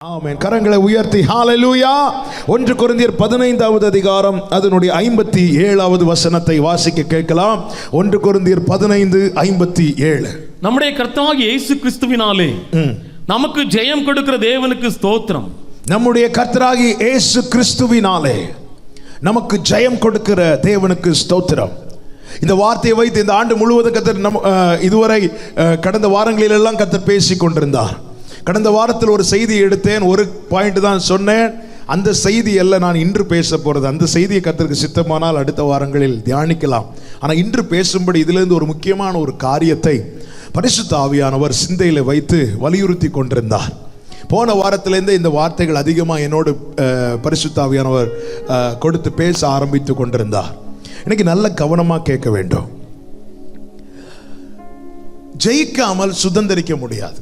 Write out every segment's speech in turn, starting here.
ஆமென். கரங்களை உயர்த்தி ஹalleluya. 1 கொரிந்தியர் 15வது அதிகாரம் அதனுடைய 57வது வசனத்தை வாசிக்க கேட்கலாம். 1 கொரிந்தியர் 15:57. நம்முடைய கர்த்தராகிய இயேசு கிறிஸ்துவினாலே நமக்கு ஜெயம் கொடுக்கிற தேவனுக்கு ஸ்தோத்திரம். நம்முடைய கர்த்தராகிய இயேசு கிறிஸ்துவினாலே நமக்கு ஜெயம் கொடுக்கிற தேவனுக்கு ஸ்தோத்திரம். இந்த வார்த்தையை வைத்து இந்த ஆண்டு முழுவதும் கர்த்தர் இதுவரை கடந்த வாரங்களில் எல்லாம் கர்த்தர் பேசிக் கொண்டிருந்தார். கடந்த வாரத்தில் ஒரு செய்தி எடுத்தேன், ஒரு பாயிண்ட் தான் சொன்னேன். அந்த செய்தி எல்லாம் நான் இன்று பேச போறது. அந்த செய்தியை கர்த்தருக்கு சித்தமானால் அடுத்த வாரங்களில் தியானிக்கலாம். ஆனால் இன்று பேசும்படி இதிலிருந்து ஒரு முக்கியமான ஒரு காரியத்தை பரிசுத்த ஆவியானவர் சிந்தையில் வைத்து வலியுறுத்தி கொண்டிருந்தார். போன வாரத்திலேருந்து இந்த வார்த்தைகள் அதிகமாக என்னோடு பரிசுத்த ஆவியானவர் கொடுத்து பேச ஆரம்பித்து கொண்டிருந்தார். இன்னைக்கு நல்ல கவனமாக கேட்க வேண்டும். ஜெயிக்காமல் சுதந்திரிக்க முடியாது.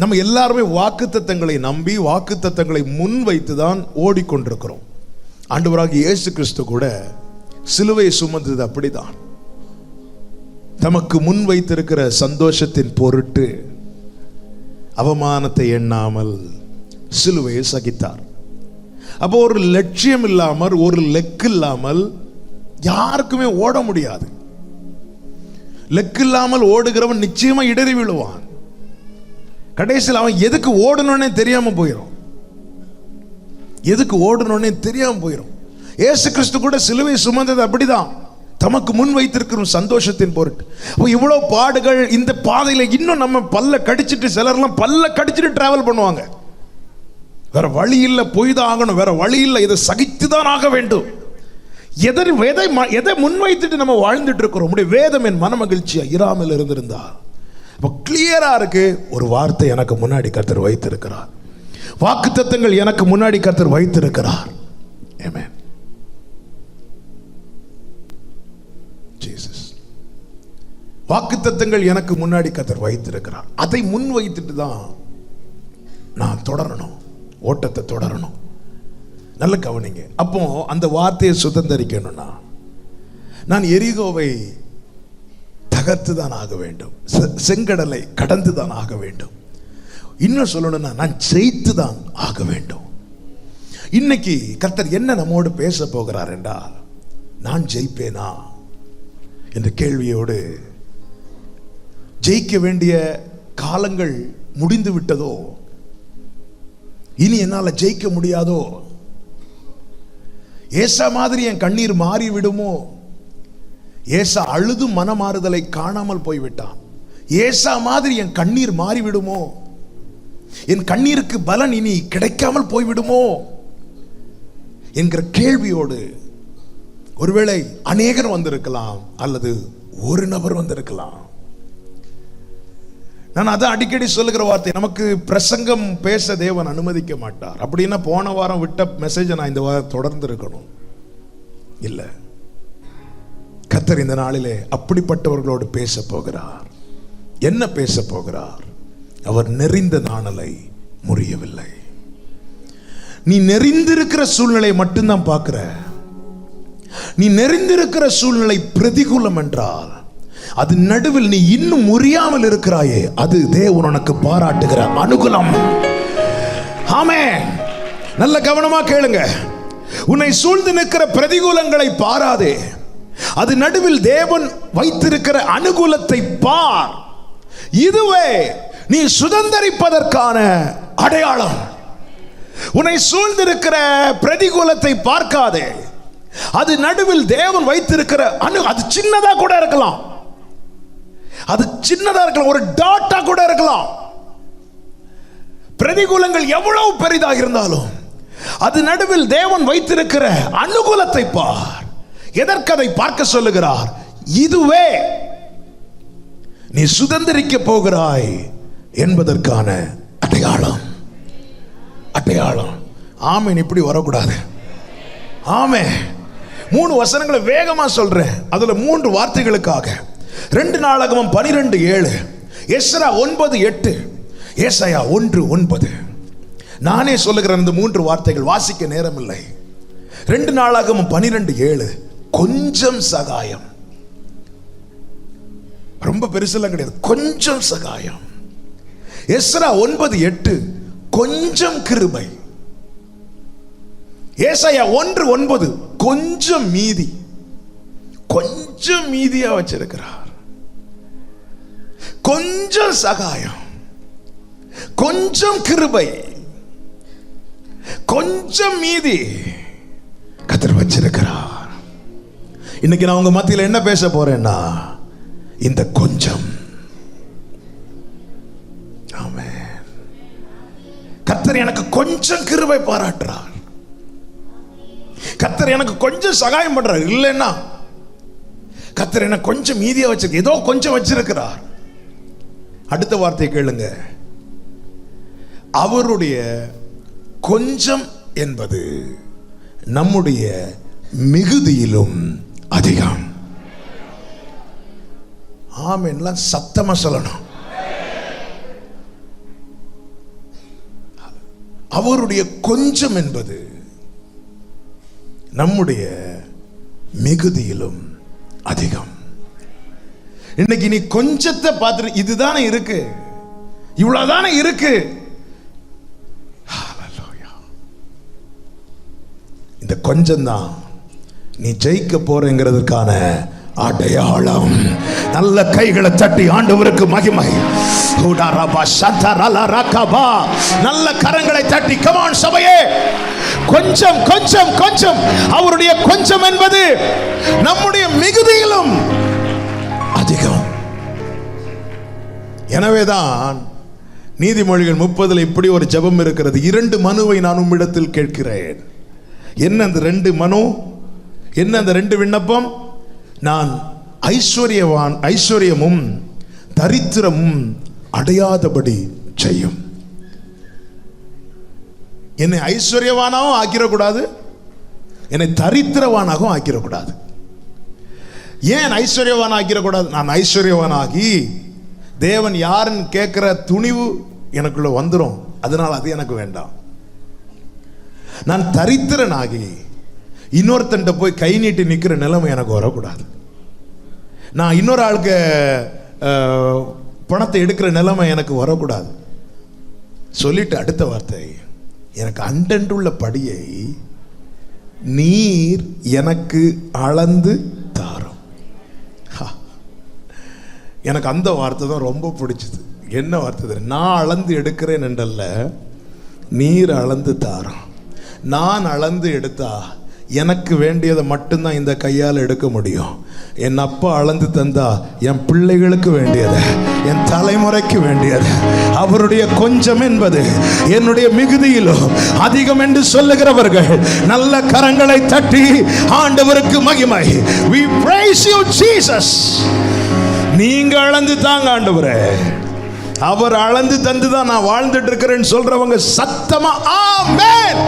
நம்ம எல்லாருமே வாக்குத்தத்தங்களை நம்பி வாக்குத்தத்தங்களை முன் வைத்து தான் ஓடிக்கொண்டிருக்கிறோம். ஆண்டவராகிய இயேசு கிறிஸ்து கூட சிலுவை சுமந்தது அப்படிதான். தமக்கு முன் வைத்திருக்கிற சந்தோஷத்தின் பொருட்டு அவமானத்தை எண்ணாமல் சிலுவையை சகித்தார். அப்போ ஒரு லட்சியம் இல்லாமல், ஒரு லெக்கு இல்லாமல் யாருக்குமே ஓட முடியாது. லெக்கு இல்லாமல் ஓடுகிறவன் நிச்சயமா இடறி விழுவான். கடைசியில் அவன் எதுக்கு ஓடணும்னே தெரியாம போயிடும். எதுக்கு ஓடணும்னே தெரியாம போயிடும். இயேசு கிறிஸ்து கூட சிலுவை சுமந்தது அப்படிதான், தமக்கு முன் வைத்திருக்கிற சந்தோஷத்தின் பொருட்டு. அப்போ இவ்வளவு பாடுகள் இந்த பாதையில இன்னும் நம்ம பல்ல கடிச்சிட்டு, சிலர்லாம் பல்ல கடிச்சிட்டு டிராவல் பண்ணுவாங்க. வேற வழி இல்லை, போய் தான் ஆகணும், வேற வழி இல்லை, இதை சகித்துதான் ஆக வேண்டும். எதை முன் வைத்துட்டு நம்ம வாழ்ந்துட்டு இருக்கிறோம். உடைய வேதம் என் மன மகிழ்ச்சியா இராமல் இருந்திருந்தா. இப்போ கிளியரா இருக்கு, ஒரு வார்த்தை எனக்கு முன்னாடி கர்த்தர் வைத்திருக்கிறார். வாக்குத்தத்தங்கள் எனக்கு முன்னாடி கர்த்தர் வைத்திருக்கிறார். ஆமென். ஜீசஸ். வாக்குத்தத்தங்கள் எனக்கு முன்னாடி கர்த்தர் வைத்திருக்கிறார். அதை முன் வைத்துட்டு தான் நான் தொடரணும், ஓட்டத்தை தொடரணும். நல்ல கவனிங்க. அப்போ அந்த வார்த்தையை சுதந்திரிக்கணும்னா நான் எரிகோவை தகர்த்து தான் ஆக வேண்டும், செங்கடலை கடந்து தான் ஆக வேண்டும். இன்னும் சொல்லணும்னா நான் ஜெயித்து தான் ஆக வேண்டும். இன்னைக்கு கர்த்தர் என்ன நம்மோடு பேச போகிறார் என்றால், நான் ஜெயிப்பேனா என்ற கேள்வியோடு, ஜெயிக்க வேண்டிய காலங்கள் முடிந்து விட்டதோ, இனி என்னால் ஜெயிக்க முடியாதோ, ஏசா மாதிரி என் கண்ணீர் மாறி விடுமோ, ஏசா அழுது மனமாறுதலை காணாமல் போய்விட்டான், ஏசா மாதிரி என் கண்ணீர் மாறிவிடுமோ, என் கண்ணீருக்கு பலன் இனி கிடைக்காமல் போய்விடுமோ என்கிற கேள்வியோடு ஒருவேளை அநேகர் வந்திருக்கலாம், அல்லது ஒரு நபர் வந்திருக்கலாம். நான் அதான் அடிக்கடி சொல்லுகிற வார்த்தை, நமக்கு பிரசங்கம் பேச தேவன் அனுமதிக்க மாட்டார். அப்படின்னா போன வாரம் விட்ட மெசேஜை நான் இந்த வாரம் தொடர்ந்து இருக்கணும் இல்லை. கர்த்தர் இந்த நாளிலே அப்படிப்பட்டவர்களோடு பேச போகிறார். என்ன பேச போகிறார்? அவர் நெறிந்த நாணலை முறியவில்லை. நீ நெறிந்திருக்கிற சூழ்நிலை மட்டும்தான் பார்க்கிற. நீ நெறிந்திருக்கிற சூழ்நிலை பிரதிகூலம் என்றால், அது நடுவில் நீ இன்னும் முறியாமல் இருக்கிறாயே, அது தேவன் உனக்கு பாராட்டுகிற அனுகூலம். ஆமென். நல்ல கவனமா கேளுங்க. உன்னை சூழ்ந்து நிற்கிற பிரதிகூலங்களை பாராதே, அது நடுவில் தேவன் வைத்திருக்கிற அனுகூலத்தை பார். இதுவே நீ சுதந்தரிப்பதற்கான அடையாளம். உன்னை சூழ்ந்திருக்கிற பிரதிகூலத்தை பார்க்காதே, அது நடுவில் தேவன் வைத்திருக்கிற அது சின்னதா கூட இருக்கலாம், அது சின்னதா இருக்கலாம், ஒரு டாட்டா கூட இருக்கலாம். பிரதிகூலங்கள் எவ்வளவு பெரிதாக இருந்தாலும் அது நடுவில் தேவன் வைத்திருக்கிற அனுகூலத்தை பார். எதற்கு அதை பார்க்க சொல்லுகிறார்? இதுவே நீ சுதந்திரிக்க போகிறாய் என்பதற்கான அடையாளம். அடையாளம். ஆமென். இப்படி வரக்கூடாது. ஆமென். 3 வசனங்களை வேகமா சொல்றேன், அதுல 3 வார்த்தைகளுக்காக. 2 நாளாகமம் 12:7, எஸ்ரா 9:8, ஏசாயா 1:9. நானே சொல்லுகிறேன் இந்த 3 வார்த்தைகள், வாசிக்க நேரம் இல்லை. 2 நாளாகமம் 12:7, கொஞ்சம் சகாயம். ரொம்ப பெருசெல்லாம் கிடையாது, கொஞ்சம் சகாயம். எஸ்ரா 9:8, கொஞ்சம் கிருபை. ஏசாயா 1:9 கொஞ்சம் மீதி, கொஞ்சம் மீதியா வச்சிருக்கிறார். கொஞ்சம் சகாயம், கொஞ்சம் கிருபை, கொஞ்சம் மீதி கர்த்தர் வச்சிருக்கிறார். இன்னைக்கு நான் உங்க மத்தியில் என்ன பேச போறேன்னா, இந்த கொஞ்சம். ஆமென். கர்த்தர் எனக்கு கொஞ்சம் கிருபை பாராட்டுறார். கர்த்தர் எனக்கு கொஞ்சம் சகாயம் பண்றார். இல்லைன்னா கர்த்தர் எனக்கு கொஞ்சம் மீதியா வச்சிருக்க, ஏதோ கொஞ்சம் வச்சிருக்கிறார். அடுத்த வார்த்தை கேளுங்க. அவருடைய கொஞ்சம் என்பது நம்முடைய மிகுதியிலும் அதிகம். ஆமென்லாம் சத்தமா சொல்லணும். அவருடைய கொஞ்சம் என்பது நம்முடைய மிகுதியிலும் அதிகம். இன்னைக்கு நீ கொஞ்சத்தை பார்த்துட்டு இதுதானே இருக்கு, இவ்வளவுதானே இருக்கு. இந்த கொஞ்சம் தான் நீ ஜெயிக்க போறேங்கிறதுக்கான அடையாளம். நல்ல கைகளை தட்டி ஆண்டவருக்கு மகிமை. நல்ல கரங்களை தட்டி கமான் சபையே. கொஞ்சம் கொஞ்சம் கொஞ்சம். அவருடைய கொஞ்சம் என்பது நம்முடைய மிகுதியிலும் அதிகம். எனவேதான் நீதிமொழிகள் 30 இப்படி ஒரு ஜெபம் இருக்கிறது. 2 மனுவை நான் உம்மிடத்தில் கேட்கிறேன். என்ன அந்த 2 மனு? என்ன அந்த 2 விண்ணப்பம்? நான் ஐஸ்வர்யமும் தரித்திரமும் அடையாதபடி செய்யும். என்னை ஐஸ்வர்யவானாகவும் ஆக்கிடக்கூடாது, என்னை தரித்திரவானாகவும் ஆக்கிடக்கூடாது. ஏன் ஐஸ்வர்யவான் ஆக்கிடக்கூடாது? நான் ஐஸ்வர்யவானாகி தேவன் யாருன்னு கேட்கிற துணிவு எனக்குள்ள வந்துடும். அதனால அது எனக்கு வேண்டாம். நான் தரித்திரனாகி இன்னொருத்தன்ட்ட போய் கை நீட்டி நிற்கிற நிலைமை எனக்கு வரக்கூடாது. நான் இன்னொரு ஆளுக்கு பணத்தை எடுக்கிற நிலைமை எனக்கு வரக்கூடாது. சொல்லிட்டு அடுத்த வார்த்தை, எனக்கு அண்டண்டுள்ள படியை நீர் எனக்கு அளந்து தாரும். எனக்கு அந்த வார்த்தை தான் ரொம்ப பிடிச்சது. என்ன வார்த்தை? நான் அளந்து எடுக்கிறேன் என்றல்ல, நீர் அளந்து தாரும். நான் அளந்து எடுத்தா எனக்கு வேண்டியதை மட்டும்தான் இந்த கையால் எடுக்க முடியும். என் அப்பா அளந்து தந்தா என் பிள்ளைகளுக்கு வேண்டியது, என் தலைமுறைக்கு வேண்டியது. அவருடைய கொஞ்சம் என்பது என்னுடைய மிகுதியிலும் அதிகம் என்று சொல்லுகிறவர்கள் நல்ல கரங்களை தட்டி ஆண்டவருக்கு மகிமை. We praise you Jesus. நீங்க அளந்து தாங்க ஆண்டவரே. அவர் அளந்து தந்து தான் நான் வாழ்ந்துட்டு இருக்கிறேன்னு சொல்றவங்க சத்தமா ஆமென்.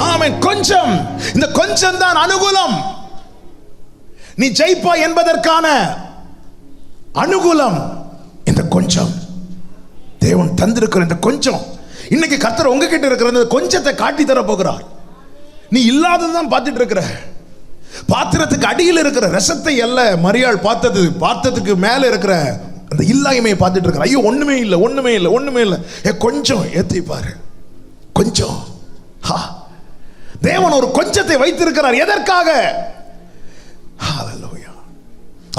ஆமென். கொஞ்சம். இந்த கொஞ்சம் தான் அனுகூலம். நீ ஜெயிப்பா என்பதற்கான அனுகூலம் இந்த கொஞ்சம். தேவன் தந்திருக்கிற இந்த கொஞ்சம். இன்னைக்கு கர்த்தர் உங்ககிட்ட இருக்கிற இந்த கொஞ்சத்தை காட்டி தர போகிறார். நீ இல்லாததான் பார்த்துட்டு இருக்கிற, பாத்திரத்துக்கு அடியில் இருக்கிற ரசத்தை அல்ல மரியாள் பார்த்ததுக்கு மேல இருக்கிற அந்த இல்லாய்மையை பார்த்துட்டு இருக்கிற. ஐயோ ஒண்ணுமே இல்லை, ஒண்ணுமே இல்லை, ஒண்ணுமே இல்லை. கொஞ்சம் ஏத்தி பாரு. கொஞ்சம். தேவன் ஒரு கொஞ்சத்தை வைத்திருக்கிறார். எதற்காக? ஹalleluya.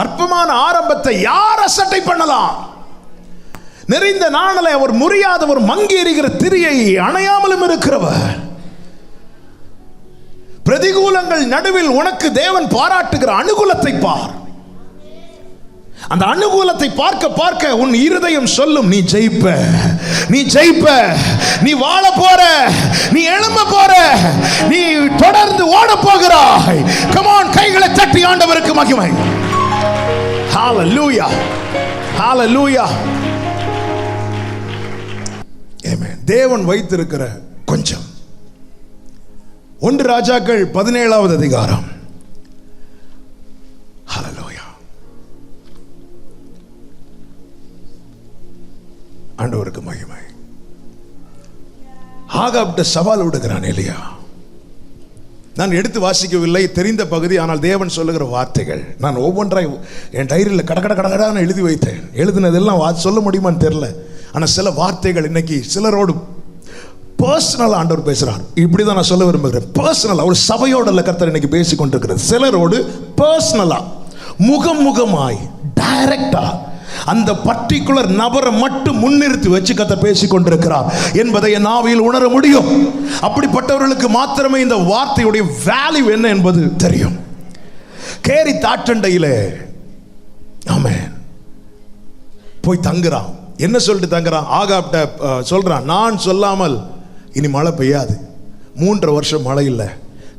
அற்பமான ஆரம்பத்தை யார் அசட்டை பண்ணலாம்? நெறிந்த நாணலை அவர் முறியாதவர், மங்கி எரிகிற திரியை அணையாமலும் இருக்கிறவர். பிரதிகூலங்கள் நடுவில் உனக்கு தேவன் பாராட்டுகிற அனுகூலத்தை பார். அந்த அனுகூலத்தை பார்க்க பார்க்க உன் இருதயம் சொல்லும், நீ ஜெயிப்ப, நீ ஜெயிப்ப, நீ வாழ போற, நீ எழும்ப போற, நீ தொடர்ந்து ஓட போகிறாய். கம் ஆன், கைகளை தட்டி ஆண்டவருக்கு மகிமை. ஹalleluya, ஹalleluya. ஆமென். தேவன் வைத்திருக்கிற கொஞ்சம். 1 ராஜாக்கள் 17வது அதிகாரம். ஹalleluya. ஆண்டவருக்கு மகிமை. ஆகாப்ட சவால் விடுகிறான் எலியா. நான் எடுத்து வாசிக்கவில்லை, தெரிந்த பகுதி. ஆனால் தேவன் சொல்லுகிற வார்த்தைகள் நான் ஒவ்வொன்றாய் என் டைரியில் கடகடான எழுதி வைத்தேன். எழுதினதெல்லாம் சொல்ல முடியுமான்னு தெரியல. ஆனால் சில வார்த்தைகள் இன்னைக்கு சிலரோடு பர்சனல் ஆண்டவர் பேசுறார். இப்படிதான் நான் சொல்ல விரும்புகிறேன். பர்சனலா, ஒரு சபையோட அல்ல கர்த்தர் இன்னைக்கு பேசிக் கொண்டிருக்கிறது. சிலரோடு பர்சனலா, முகமுகமாய், டைரக்டா அந்த பர்டிகுலர் நபரை மட்டும் முன்னிறுத்தி வச்சு கர்த்தர் பேசிக் கொண்டிருக்கிறார் என்பதை என் ஆவியில் உணர முடியும். அப்படிப்பட்டவர்களுக்கு மாத்திரமே இந்த வார்த்தையுடைய வேல்யூ என்ன என்பது தெரியும். கேரி தாற்றண்டையிலே ஆமென் போய் தங்குறான். என்ன சொல்லிட்டு தங்குறான்? ஆகாப்ட சொல்றான், நான் சொல்லாமல் இனி மழை பெய்யாது. 3 வருஷம் மழை இல்லை.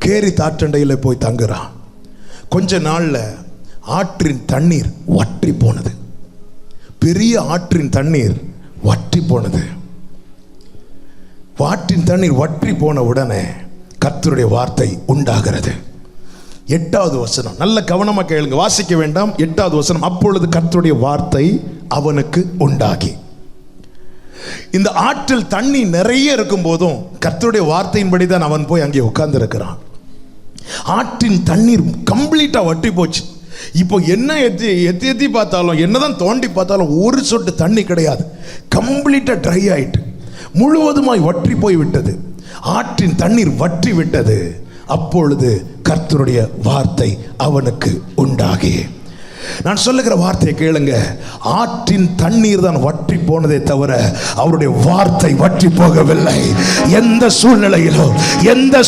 கேரி தாற்றண்டையில் போய் தங்குறான். கொஞ்ச நாள்ல ஆற்றின் தண்ணீர் வற்றி போனது. பெரிய ஆற்றின் தண்ணீர் வற்றி போனது. ஆற்றின் தண்ணீர் வற்றி போன உடனே கர்த்தருடைய வார்த்தை உண்டாகிறது. 8வது வசனம், நல்ல கவனமா கேளுங்க, வாசிக்க வேண்டாம். 8வது வசனம், அப்பொழுது கர்த்தருடைய வார்த்தை அவனுக்கு உண்டாகி. இந்த ஆற்றில் தண்ணி நிறைய இருக்கும் போதும் கர்த்தருடைய வார்த்தையின்படி தான் அவன் போய் அங்கே உட்கார்ந்து இருக்கிறான். ஆற்றின் தண்ணீர் கம்ப்ளீட்டா வற்றி போச்சு. இப்போ என்ன எத்தி பார்த்தாலும், என்னதான் தோண்டி பார்த்தாலும் ஒரு சொட்டு தண்ணி கிடையாது. கம்ப்ளீட்டா ட்ரை ஆயிட்டு முழுவதுமாய் வற்றி போய் விட்டது. ஆற்றின் தண்ணீர் வற்றி விட்டது. அப்பொழுது கர்த்தருடைய வார்த்தை அவனுக்கு உண்டாகி. நான் சொல்லுகிற வார்த்தையை கேளுங்க. ஆற்றின் தண்ணீர் தான் வற்றி போனதே தவிர அவருடைய வார்த்தை வற்றி போகவில்லை. எந்த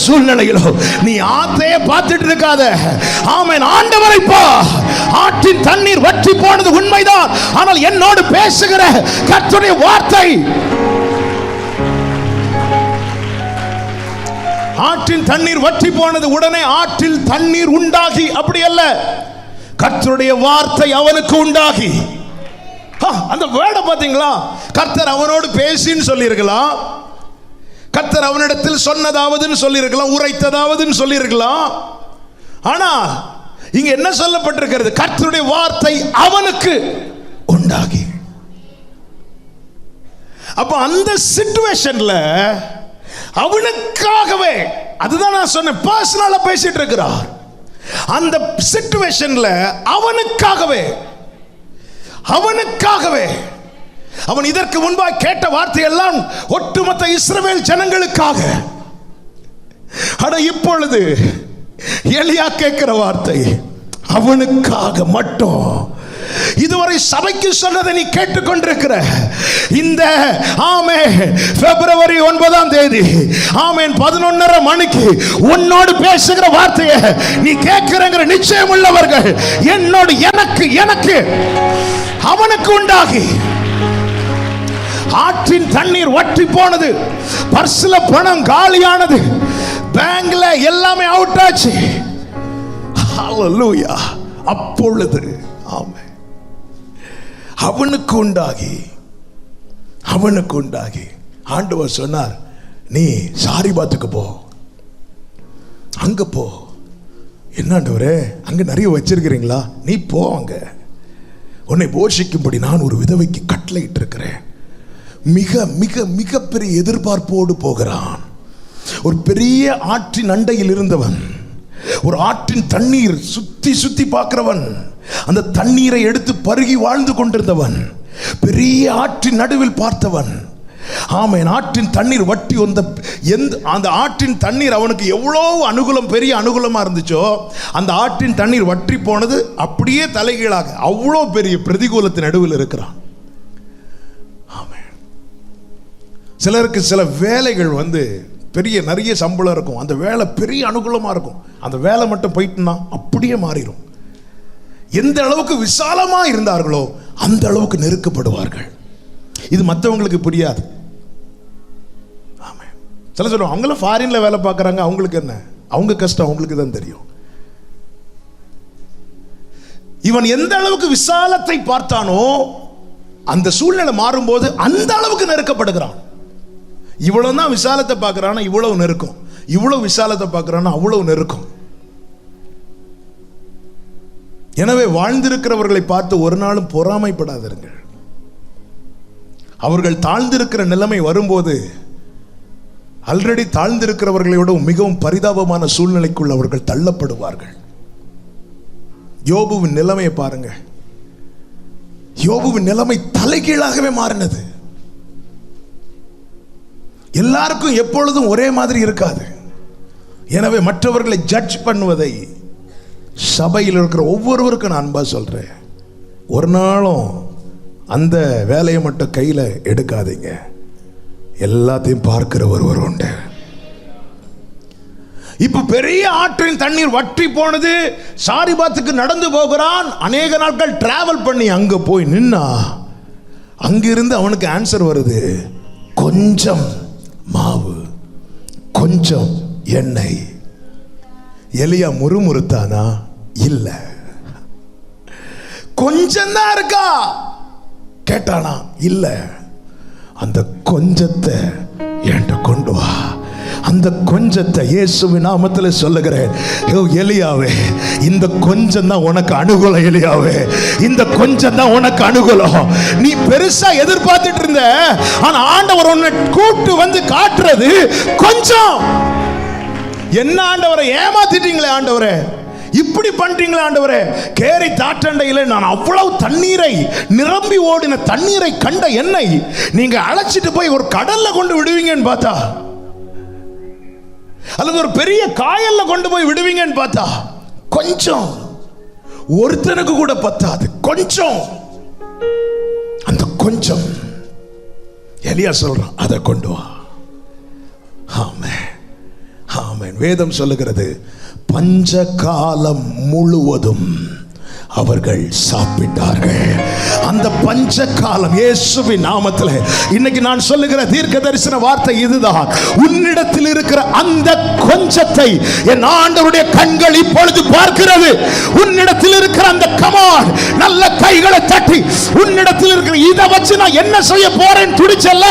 சூழ்நிலையிலோ நீ ஆத்தையே பார்த்துட்டு இருக்காத. ஆமென், ஆண்டவரை பா. ஆற்றின் தண்ணீர் வற்றி போனது உண்மைதான். ஆனால் என்னோடு பேசுகிற கர்த்தருடைய வார்த்தை, ஆற்றின் தண்ணீர் வற்றி போனது, உடனே ஆற்றில் தண்ணீர் உண்டாகி. அப்படி அல்ல, கர்த்தருடைய வார்த்தை அவனுக்கு உண்டாகி. அந்த வேர்டை பாத்தீங்களா? கர்த்தர் அவனோடு பேசின்னு சொல்லியிருக்கலாம், கர்த்தர் அவனிடத்தில் சொன்னதாவதுன்னு சொல்லியிருக்கலாம், உரைத்ததாவதுன்னு சொல்லியிருக்கலாம். ஆனா இங்க என்ன சொல்லப்பட்டிருக்கிறது? கர்த்தருடைய வார்த்தை அவனுக்கு உண்டாகி. அப்ப அந்த சிச்சுவேஷன்ல அவனுக்காகவே, அதுதான் நான் சொன்னேன், பர்சனலா பேசிட்டு இருக்கிறார். அந்த சிச்சுவேஷன்ல அவனுக்காகவே அவன் இதற்கு முன்பாக கேட்ட வார்த்தை எல்லாம் ஒட்டுமொத்த இஸ்ரவேல் ஜனங்களுக்காக. ஆனா இப்பொழுது எலியா கேட்கிற வார்த்தை அவனுக்காக மட்டும். இதுவரை சபைக்கு சொன்னதை நீ கேட்டுக்கொண்டிருக்கிற இந்த பிப்ரவரி 9ஆம் தேதி 11:30 மணிக்கு உன்னோடு பேசுகிற வார்த்தையை நீ கேட்கிறங்கிற நிச்சயம் உள்ளவர்கள் என்னோடு எனக்கு அவனுக்கு உண்டாகி. ஆற்றின் தண்ணீர் வற்றி போனது, பர்ஸ்ல பணம் காலியானது, பேங்க்ல எல்லாமே அவுட் ஆச்சு. ஹல்லேலூயா. அப்பொழுது அவனுக்கு உண்டாகி ஆண்டவர் சொன்னார், நீ சாரிபாத்துக்கு போ, அங்க போ. என்ன ஆண்டவரே, அங்க நிறைய வச்சிருக்கிறீங்களா? நீ போ, அங்க உன்னை போஷிக்கும்படி நான் ஒரு விதவைக்கு கட்டளையிட்டு இருக்கிறேன். மிக மிக மிக பெரிய எதிர்பார்ப்போடு போகிறான். ஒரு பெரிய ஆற்றின் அண்டையில் இருந்தவன், ஒரு ஆற்றின் தண்ணீர் சுத்தி பார்க்கிறவன், அந்த தண்ணீரை எடுத்து பருகி வாழ்ந்து கொண்டிருந்தவன், பெரிய ஆற்றின் நடுவில் பார்த்தவன். ஆமென். ஆற்றின் தண்ணீர் வட்டி அந்த ஆற்றின் தண்ணீர் அவனுக்கு எவ்வளவு அனுகூலம், பெரிய அனுகூலமா இருந்துச்சோ, அந்த ஆற்றின் தண்ணீர் வற்றி போனது அப்படியே தலைகீழாக அவ்வளோ பெரிய பிரதிகூலத்தின் நடுவில் இருக்கிறான். ஆமென். சிலருக்கு சில வேலைகள் பெரிய நிறைய சம்பளம் இருக்கும், அந்த வேலை பெரிய அனுகூலமா இருக்கும், அந்த வேலை மட்டும் போயிட்டுனா அப்படியே மாறிடும். எந்த அளவுக்கு விசாலமா இருந்தார்களோ அந்த அளவுக்கு நெருக்கப்படுவார்கள். இது மற்றவங்களுக்கு புரியாது. ஆமென். சில சொல்லுவாங்க, அவங்களும் ஃபாரின்ல வேலை பார்க்குறாங்க, அவங்களுக்கு என்ன, அவங்க கஷ்டம் அவங்களுக்கு தான் தெரியும். இவன் எந்த அளவுக்கு விசாலத்தை பார்த்தானோ அந்த சூழ்நிலை மாறும்போது அந்த அளவுக்கு நெருக்கப்படுகிறான். இவ்வளவு தான் விசாலத்தை பார்க்கிறானா இவ்வளவு நெருக்கம், இவ்வளவு விசாலத்தை பார்க்கிறானா அவ்வளவு நெருக்கம். எனவே வாழ்ந்திருக்கிறவர்களை பார்த்து ஒரு நாளும் பொறாமைப்படாதீர்கள். அவர்கள் தாழ்ந்திருக்கிற நிலைமை வரும்போது ஆல்ரெடி தாழ்ந்திருக்கிறவர்களோட மிகவும் பரிதாபமான சூழ்நிலைக்குள் அவர்கள் தள்ளப்படுவார்கள். யோபுவின் நிலைமையை பாருங்க. யோபுவின் நிலைமை தலைகீழாகவே மாறினது. எல்லாருக்கும் எப்பொழுதும் ஒரே மாதிரி இருக்காது. எனவே மற்றவர்களை ஜட்ஜ் பண்ணுவதை சபையில் இருக்கிற ஒவ்வொருவருக்கும் நான் அன்பா சொல்றேன். ஒரு நாளும் அந்த வேலையை மட்டும் கையில் எடுக்காதீங்க. எல்லாத்தையும் பார்க்கிற ஒருவர் உண்டு. இப்ப பெரிய ஆற்றின் தண்ணீர் வற்றி போனது. சாரிபாத்துக்கு நடந்து போகிறான். அநேக நாட்கள் டிராவல் பண்ணி அங்க போய் நின்னா அங்கிருந்து அவனுக்கு ஆன்சர் வருது, கொஞ்சம் மாவு, கொஞ்சம் எண்ணெய். எலியா முறுமுறுத்தானா? இல்ல. கொஞ்சம் தான் இருக்கா கேட்டானா? இல்ல. அந்த கொஞ்சத்தை என்கிட்ட கொண்டு வா. அந்த கொஞ்சத்தை இயேசுவின் நாமத்தில் சொல்லுகிறேன். எலியாவே, இந்த கொஞ்சம் தான் உனக்கு அனுகூலம். எலியாவே, இந்த கொஞ்சம் தான் உனக்கு அனுகூலம். நீ பெருசா எதிர்பார்த்துட்டு இருந்த, ஆனா ஆண்டவர் உன்னை கூட்டு வந்து காட்டுறது கொஞ்சம். என்ன ஆண்டவரை ஏமாத்திட்டீங்களே ஆண்டவரே, இப்படி பண்றீங்களா ஆண்டவரே? கேரி தாற்றண்டையில நான் அவ்வளவு தண்ணீரை, நிரம்பி ஓடின தண்ணீரை கண்ட என்னை நீங்க அழைச்சிட்டு போய் ஒரு கடல்ல கொண்டு விடுவீங்கன்னு பார்த்தா, அல்லது ஒரு பெரிய காயல்ல கொண்டு போய் விடுவீங்கன்னு பார்த்தா, கொஞ்சம், ஒருத்தனுக்கு கூட பத்தாது, கொஞ்சம். அந்த கொஞ்சம் எலியா சொல்றான், அதை கொண்டு வா. ஆமென், ஆமென். வேதம் சொல்லுகிறது, பஞ்ச காலம் முழுவதும் அவர்கள் சாப்பிட்டார்கள். அந்த பஞ்ச காலம் இயேசுவின் நாமத்தில் இன்னைக்கு நான் சொல்லுகிற தீர்க்க தரிசன வார்த்தை இதுதான். உன்னிடத்தில் இருக்கிற அந்த கொஞ்சத்தை என் ஆண்டவருடைய கண்கள் இப்பொழுது பார்க்கிறது. உன்னிடத்தில் இருக்கிற அந்த கமான், நல்ல கைகளை தட்டி, உன்னிடத்தில் இருக்கிற இதை வச்சு நான் என்ன செய்ய போறேன் துடிச்சல்ல,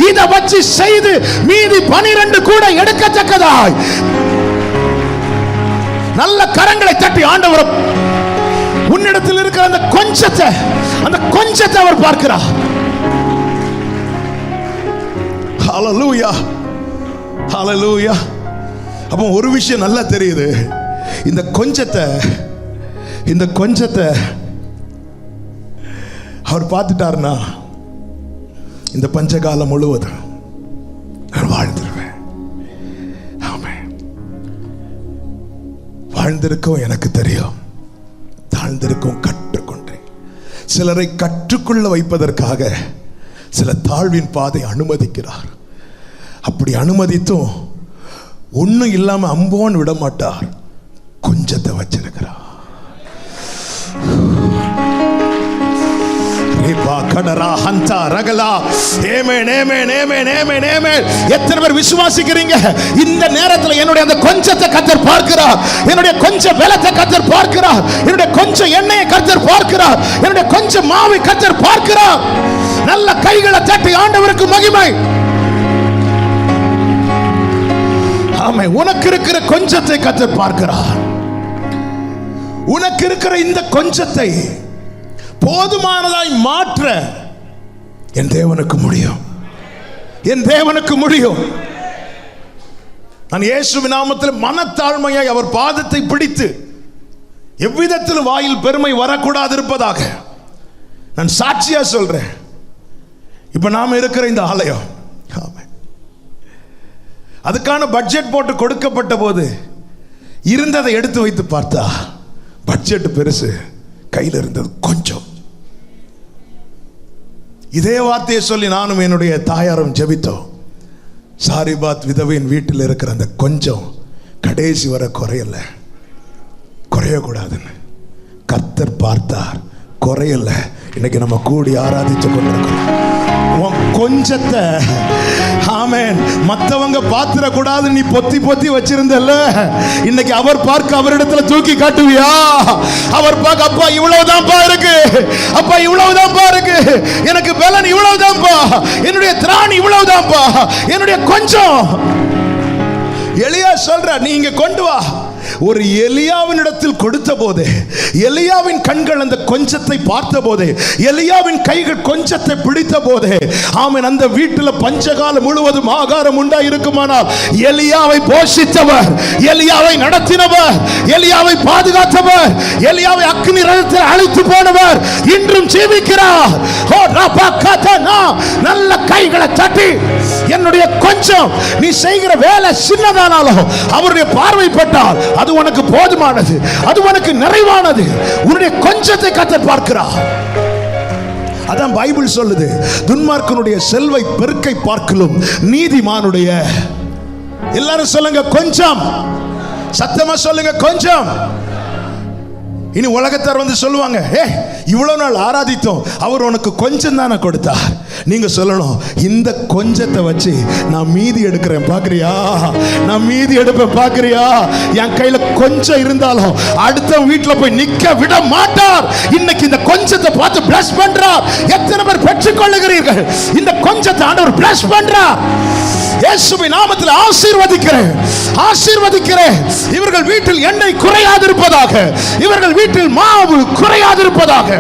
இதை வச்சு செய்து மீதி 12 கூட எடுக்கத்தக்கதாய் நல்ல கரங்களை தட்டி ஆண்டவர் உன்னிடத்தில் இருக்கிற அந்த கொஞ்சத்தை அவர் பார்க்கிறார். ஹல்லேலூயா, ஹல்லேலூயா. அப்போ ஒரு விஷயம் நல்லா தெரியுது, இந்த கொஞ்சத்தை அவர் பார்த்துட்டாருன்னா இந்த பஞ்சகாலம் முழுவதும் நான் வாழ்ந்துருவேன். ஆமென். வாழ்ந்திருக்கும் எனக்கு தெரியும், தாழ்ந்திருக்கும் கற்றுக்கொண்டேன். சிலரை கற்றுக்கொள்ள வைப்பதற்காக சில தாழ்வின் பாதை அனுமதிக்கிறார். அப்படி அனுமதித்தும் ஒன்னும் இல்லாம அம்போன்னு விட மாட்டார், கொஞ்சத்தை வச்சிருக்கிறார். எத்தனை பேர் விசுவாசிக்கிறீங்க? இந்த நேரத்தில் என்னுடைய அந்த கொஞ்சத்தை கர்த்தர் பார்க்கிறார், என்னுடைய கொஞ்சம் பலத்தை கர்த்தர் பார்க்கிறார், என்னுடைய கொஞ்சம் எண்ணெயை கர்த்தர் பார்க்கிறார், என்னுடைய கொஞ்சம் மாவை கர்த்தர் பார்க்கிறார். நல்ல கைகளை தட்டி ஆண்டவருக்கு மகிமை. ஆமென். உனக்கு இருக்கிற கொஞ்சத்தை கர்த்தர் பார்க்கிறார். உனக்கு இருக்கிற இந்த கொஞ்சத்தை போதுமானதாய் மாற்ற என் தேவனுக்கு முடியும், என் தேவனுக்கு முடியும். நான் இயேசுவின் நாமத்தில் மனத்தாழ்மையாய் அவர் பாதத்தை பிடித்து எவ்விதத்தில் வாயில் பெருமை வரக்கூடாது இருப்பதாக நான் சாட்சியா சொல்றேன். இப்ப நாம இருக்கிற இந்த ஆலயம், அதுக்கான பட்ஜெட் போட்டு கொடுக்கப்பட்ட போது இருந்ததை எடுத்து வைத்து பார்த்தா பட்ஜெட் பெருசு, கையில் இருந்தது கொஞ்சம். இதே வார்த்தையை சொல்லி நானும் என்னுடைய தாயாரும் ஜெபித்தோம். சாரிபாத் விதவையின் வீட்டில் இருக்கிற அந்த கொஞ்சம் கடைசி வர குறையல, குறையக்கூடாதுன்னு கர்த்தர் பார்த்தார், குறையல. இன்னைக்கு நம்ம கூடி ஆராதிச்சு கொண்டிருக்கிறோம். கொஞ்சத்தை ஆமென் மத்தவங்க பாத்திர கூடாது நீ பொத்தி பொத்தி வச்சிருந்தல்ல, இன்னைக்கு அவர் பார்க்க அவரிடத்துல தூக்கி காட்டுவியா? அவர் பார்க்க, அப்பா இவ்வளவுதான்ப்பா இருக்கு, அப்பா இவ்வளவுதான்ப்பா இருக்கு, எனக்கு பலன் இவ்வளவுதான்ப்பா, என்னுடைய திராணி இவ்வளவுதான்ப்பா, என்னுடைய கொஞ்சம். எலியா சொல்ற, நீ இங்க கொண்டு வா, ஒரு எலியாவினிடத்தில் கொடுத்த போது எலியாவின் கண்கள் அந்த கொஞ்சத்தை பார்த்த போது, எலியாவின் கைகள் கொஞ்சத்தை பிடித்த போது, ஆமென், அந்த வீட்டில் பஞ்சகாலம் முழுவதும் ஆகாரம் உண்டாயிருக்குமானால் எலியாவை போஷித்தவர், எலியாவை நடத்தினவர், எலியாவை பாதுகாத்தவர், எலியாவை அக்னி ரதத்தில் அழைத்து போனவர் இன்றும் ஜீவிக்கிறார். நல்ல கைகளை தட்டி, என்னுடைய கொஞ்சம், நீ செய்கிற வேலை சின்னதானாலும் அவருடைய பார்வைப்பட்டால் அது உனக்கு போதுமானது, அது உனக்கு நிறைவானது. உன்னுடைய கொஞ்சத்தை கர்த்தர் பார்க்கிறார். அதான் பைபிள் சொல்லுது, துன்மார்க்கனுடைய செல்வை பெருக்கை பார்க்கலும் நீதிமானுடைய, எல்லாரும் சொல்லுங்க கொஞ்சம், சத்தமா சொல்லுங்க கொஞ்சம். இனி உலகத்தார் வந்து சொல்லுவாங்க, இவ்வளவு நாள் ஆராதித்தோம், அவர் உனக்கு கொஞ்சம் தானே கொடுத்தார். நீங்க சொல்லணும், இந்த கொஞ்சத்தை வச்சு நான் மீதி எடுக்கிறேன் பாக்குறியா, நான் மீதி எடுப்பேன் பாக்குறியா. என் கையில கொஞ்சம் இருந்தாலும் அடுத்த வீட்டுல போய் நிக்க விட மாட்டார். இன்னைக்கு இந்த கொஞ்சத்தை பார்த்து பிளஸ் பண்றார். எத்தனை பேர் பெற்றுக் கொள்ளுகிறீர்கள்? இந்த கொஞ்சத்தை ஆண்டவர் பிளஸ் பண்றார். இயேசுவின் நாமத்தில் ஆசீர்வதிக்கிறேன், ஆசீர்வதிக்கிறேன். இவர்கள் வீட்டில் எண்ணெய் குறையாதிருப்பதாக, இவர்கள் வீட்டில் மாவு குறையாதிருப்பதாக.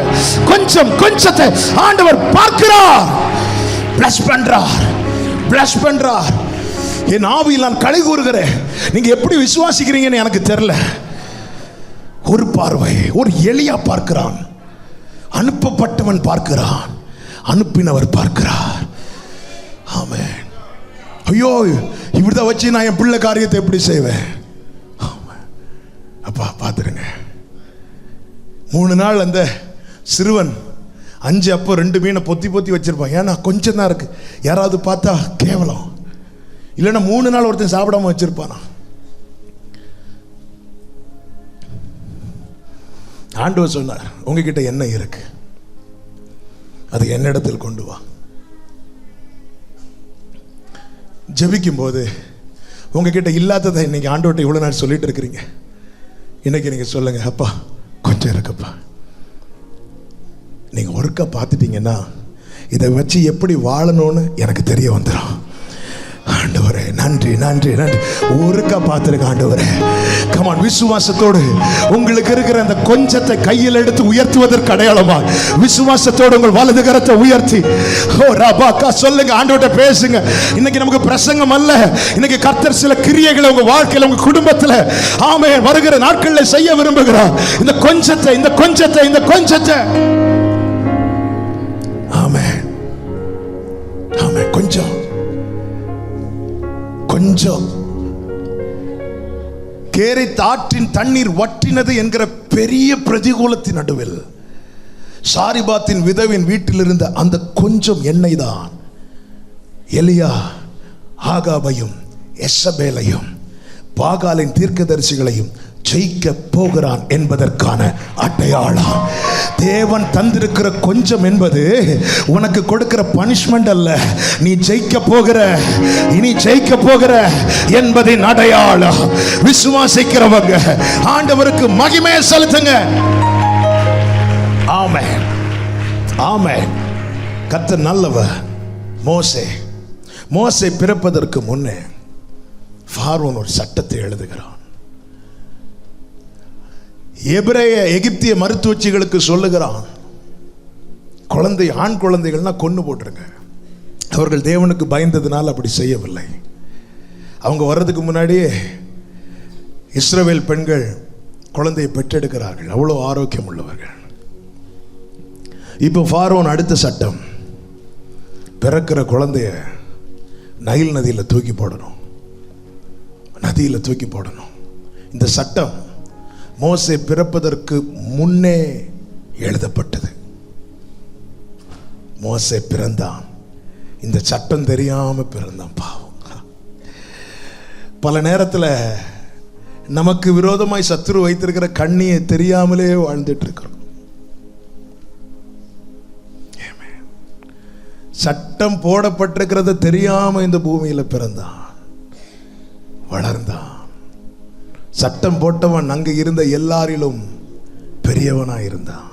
கொஞ்சம் கொஞ்சத்தை ஆண்டவர் பார்க்கிறார், பிளஸ் பண்றார், பிளஸ் பண்றார். என் ஆவியில் நான் களி கூறுகிறேன். நீங்க எப்படி விசுவாசிக்கிறீங்கன்னு எனக்கு தெரியல. ஒரு பார்வை, ஒரு எலியா பார்க்கிறான், அனுப்பப்பட்டவன் பார்க்கிறான், அனுப்பினவர் பார்க்கிறார். ஆமென். ஐயோ, இப்படிதான் வச்சு நான் என் பிள்ளை காரியத்தை எப்படி செய்வேன்? அப்பா பார்த்துருங்க, 3 நாள் அந்த சிறுவன் 5 அப்போ 2 மீனை பொத்தி பொத்தி வச்சிருப்பான். ஏன்னா கொஞ்சம் தான் இருக்கு, யாராவது பார்த்தா கேவலம். இல்லைன்னா 3 நாள் ஒருத்தன் சாப்பிடாம வச்சிருப்பானா. ஆண்டவர் சொன்னார், உங்ககிட்ட என்ன இருக்கு அது என்னிடத்தில் கொண்டு வா. ஜெபிக்கும் போது உங்ககிட்ட இல்லாததை இன்னைக்கு ஆண்டவர்கிட்ட இவ்வளவு நாள் சொல்லிட்டு இருக்கிறீங்க. இன்னைக்கு நீங்க சொல்லுங்க, அப்பா கொஞ்சம் இருக்குப்பா. நீங்க ஒருக்கா பார்த்துட்டீங்கன்னா இதை வச்சு எப்படி வாழணும்னு எனக்கு தெரிய வந்துடும். ஆண்டவரே நன்றி நன்றி நன்றி. ஒருக்கா பார்த்துருக்க ஆண்டவரே. கமான், விசுவாசத்தோடு உங்களுக்கு இருக்கிற அந்த கொஞ்சத்தை கையில் எடுத்து உயர்த்துவதற்கு அடையாளமா விசுவாசத்தோடு உங்கள் வலது கரத்தை உயர்த்தி சொல்லுங்க, ஆண்டவர்கிட்ட பேசுங்க. இன்னைக்கு நமக்கு பிரசங்கம் அல்ல, இன்னைக்கு கர்த்தர் சில கிரியைகளை உங்க வாழ்க்கையில், உங்க குடும்பத்தில் ஆமென் வருகிற நாட்களில் செய்ய விரும்புகிறார். இந்த கொஞ்சத்தை, இந்த கொஞ்சத்தை, இந்த கொஞ்சத்தை, ஆமென் ஆமென். கொஞ்சம் கொஞ்சம். கேரித் ஆற்றின் தண்ணீர் வற்றினது என்கிற பெரிய பிரதிகூலத்தின் நடுவில் சாரிபாத்தின் விதவின் வீட்டில் இருந்த அந்த கொஞ்சம் எண்ணெய் தான் எலியா ஆகாபையும் எசபேலையும் பாகாலின் தீர்க்கதரிசிகளையும் ஜெயிக்க போகிறான் என்பதற்கான அடையாளம். தேவன் தந்திருக்கிற கொஞ்சம் என்பது உனக்கு கொடுக்கிற பனிஷ்மெண்ட் அல்ல, நீ ஜெயிக்க போகிற, இனி ஜெயிக்க போகிற என்பதின் அடையாளம். விசுவாசிக்கிறவங்க ஆண்டவருக்கு மகிமையை செலுத்துங்க. ஆமென் ஆமென். கர்த்தர் நல்லவர். மோசே பிறப்பதற்கு முன்னே பார்வோன் ஒரு சட்டத்தை எழுதுகிறான். எகிப்திய மருத்துவச்சிகளுக்கு சொல்லுகிறான், குழந்தை, ஆண் குழந்தைகள்னா கொன்னு போட்டுருங்க. அவர்கள் தேவனுக்கு பயந்ததுனால அப்படி செய்யவில்லை. அவங்க வர்றதுக்கு முன்னாடியே இஸ்ரவேல் பெண்கள் குழந்தையை பெற்றெடுக்கிறார்கள், அவ்வளோ ஆரோக்கியம் உள்ளவர்கள். இப்போ பார்வோன் அடுத்த சட்டம், பிறக்கிற குழந்தைய நைல் நதியில் தூக்கி போடணும், நதியில் தூக்கி போடணும். இந்த சட்டம் மோசே பிறப்பதற்கு முன்னே எழுதப்பட்டது. மோசே பிறந்தான், இந்த சட்டம் தெரியாம பிறந்தான். பாவம். பல நேரத்தில் நமக்கு விரோதமாய் சத்துரு வைத்திருக்கிற கண்ணியை தெரியாமலே வாழ்ந்துட்டு இருக்கிறோம். சட்டம் போடப்பட்டிருக்கிறத தெரியாம இந்த பூமியில பிறந்தான், வளர்ந்தான். சட்டம் போட்டவன் அங்கு இருந்த எல்லாரிலும் பெரியவனாய் இருந்தான்.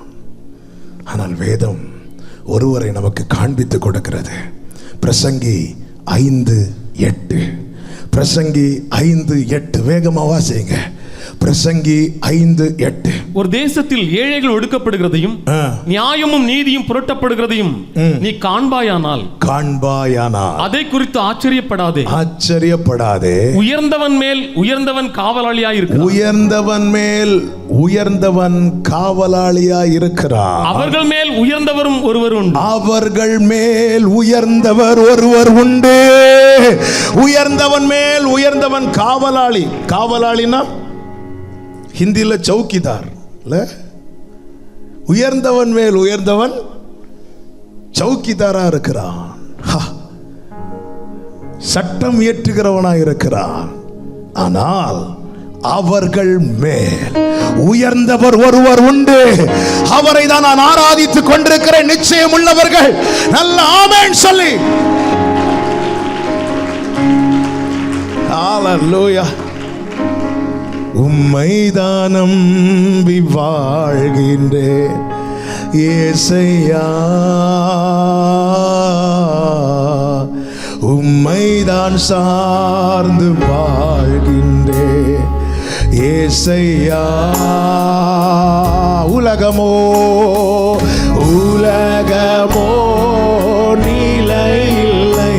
ஆனால் வேதம் ஒருவரை நமக்கு காண்பித்து கொடுக்கிறது. பிரசங்கி 5:8. பிரசங்கி 5:8 வேகமா வாசிங்க. பிரசங்கி 5:8. ஒரு தேசத்தில் ஏழைகள் ஒடுக்கப்படுகிறதையும் நியாயமும் நீதியும் புரட்டப்படுகிறதையும் நீ காண்பாயானால் அதை குறித்து ஆச்சரியப்படாதே. உயர்ந்தவன் மேல் உயர்ந்தவன் காவலாளியாய் இருக்கிறான். உயர்ந்தவன் மேல் உயர்ந்தவன் காவலாளியாய் இருக்கிறான். அவர்கள் மேல் உயர்ந்தவரும் ஒருவர் உண்டு. அவர்கள் மேல் உயர்ந்தவர் ஒருவர் உண்டு. உயர்ந்தவன் மேல் உயர்ந்தவன் காவலாளி. காவலாளினா ஹிந்தியில சௌக்கிதார் இல்ல. உயர்ந்தவன் மேல் உயர்ந்தவன் சௌக்கிதாரா இருக்கிறான். சட்டம் இயற்றுகிறவனா இருக்கிறான். ஆனால் அவர்கள் மேல் உயர்ந்தவர் ஒருவர் உண்டு. அவரை தான் நான் ஆராதித்துக் கொண்டிருக்கிறேன். நிச்சயம் உள்ளவர்கள் நல்ல ஆமென் சொல்லி ஹalleluya. உம்மைதான் நம்பி வாழ்கின்றேன் இயேசையா. உம்மைதான் சார்ந்து வாழ்கின்றேன் இயேசையா. உலகமோ நிலையில்லை,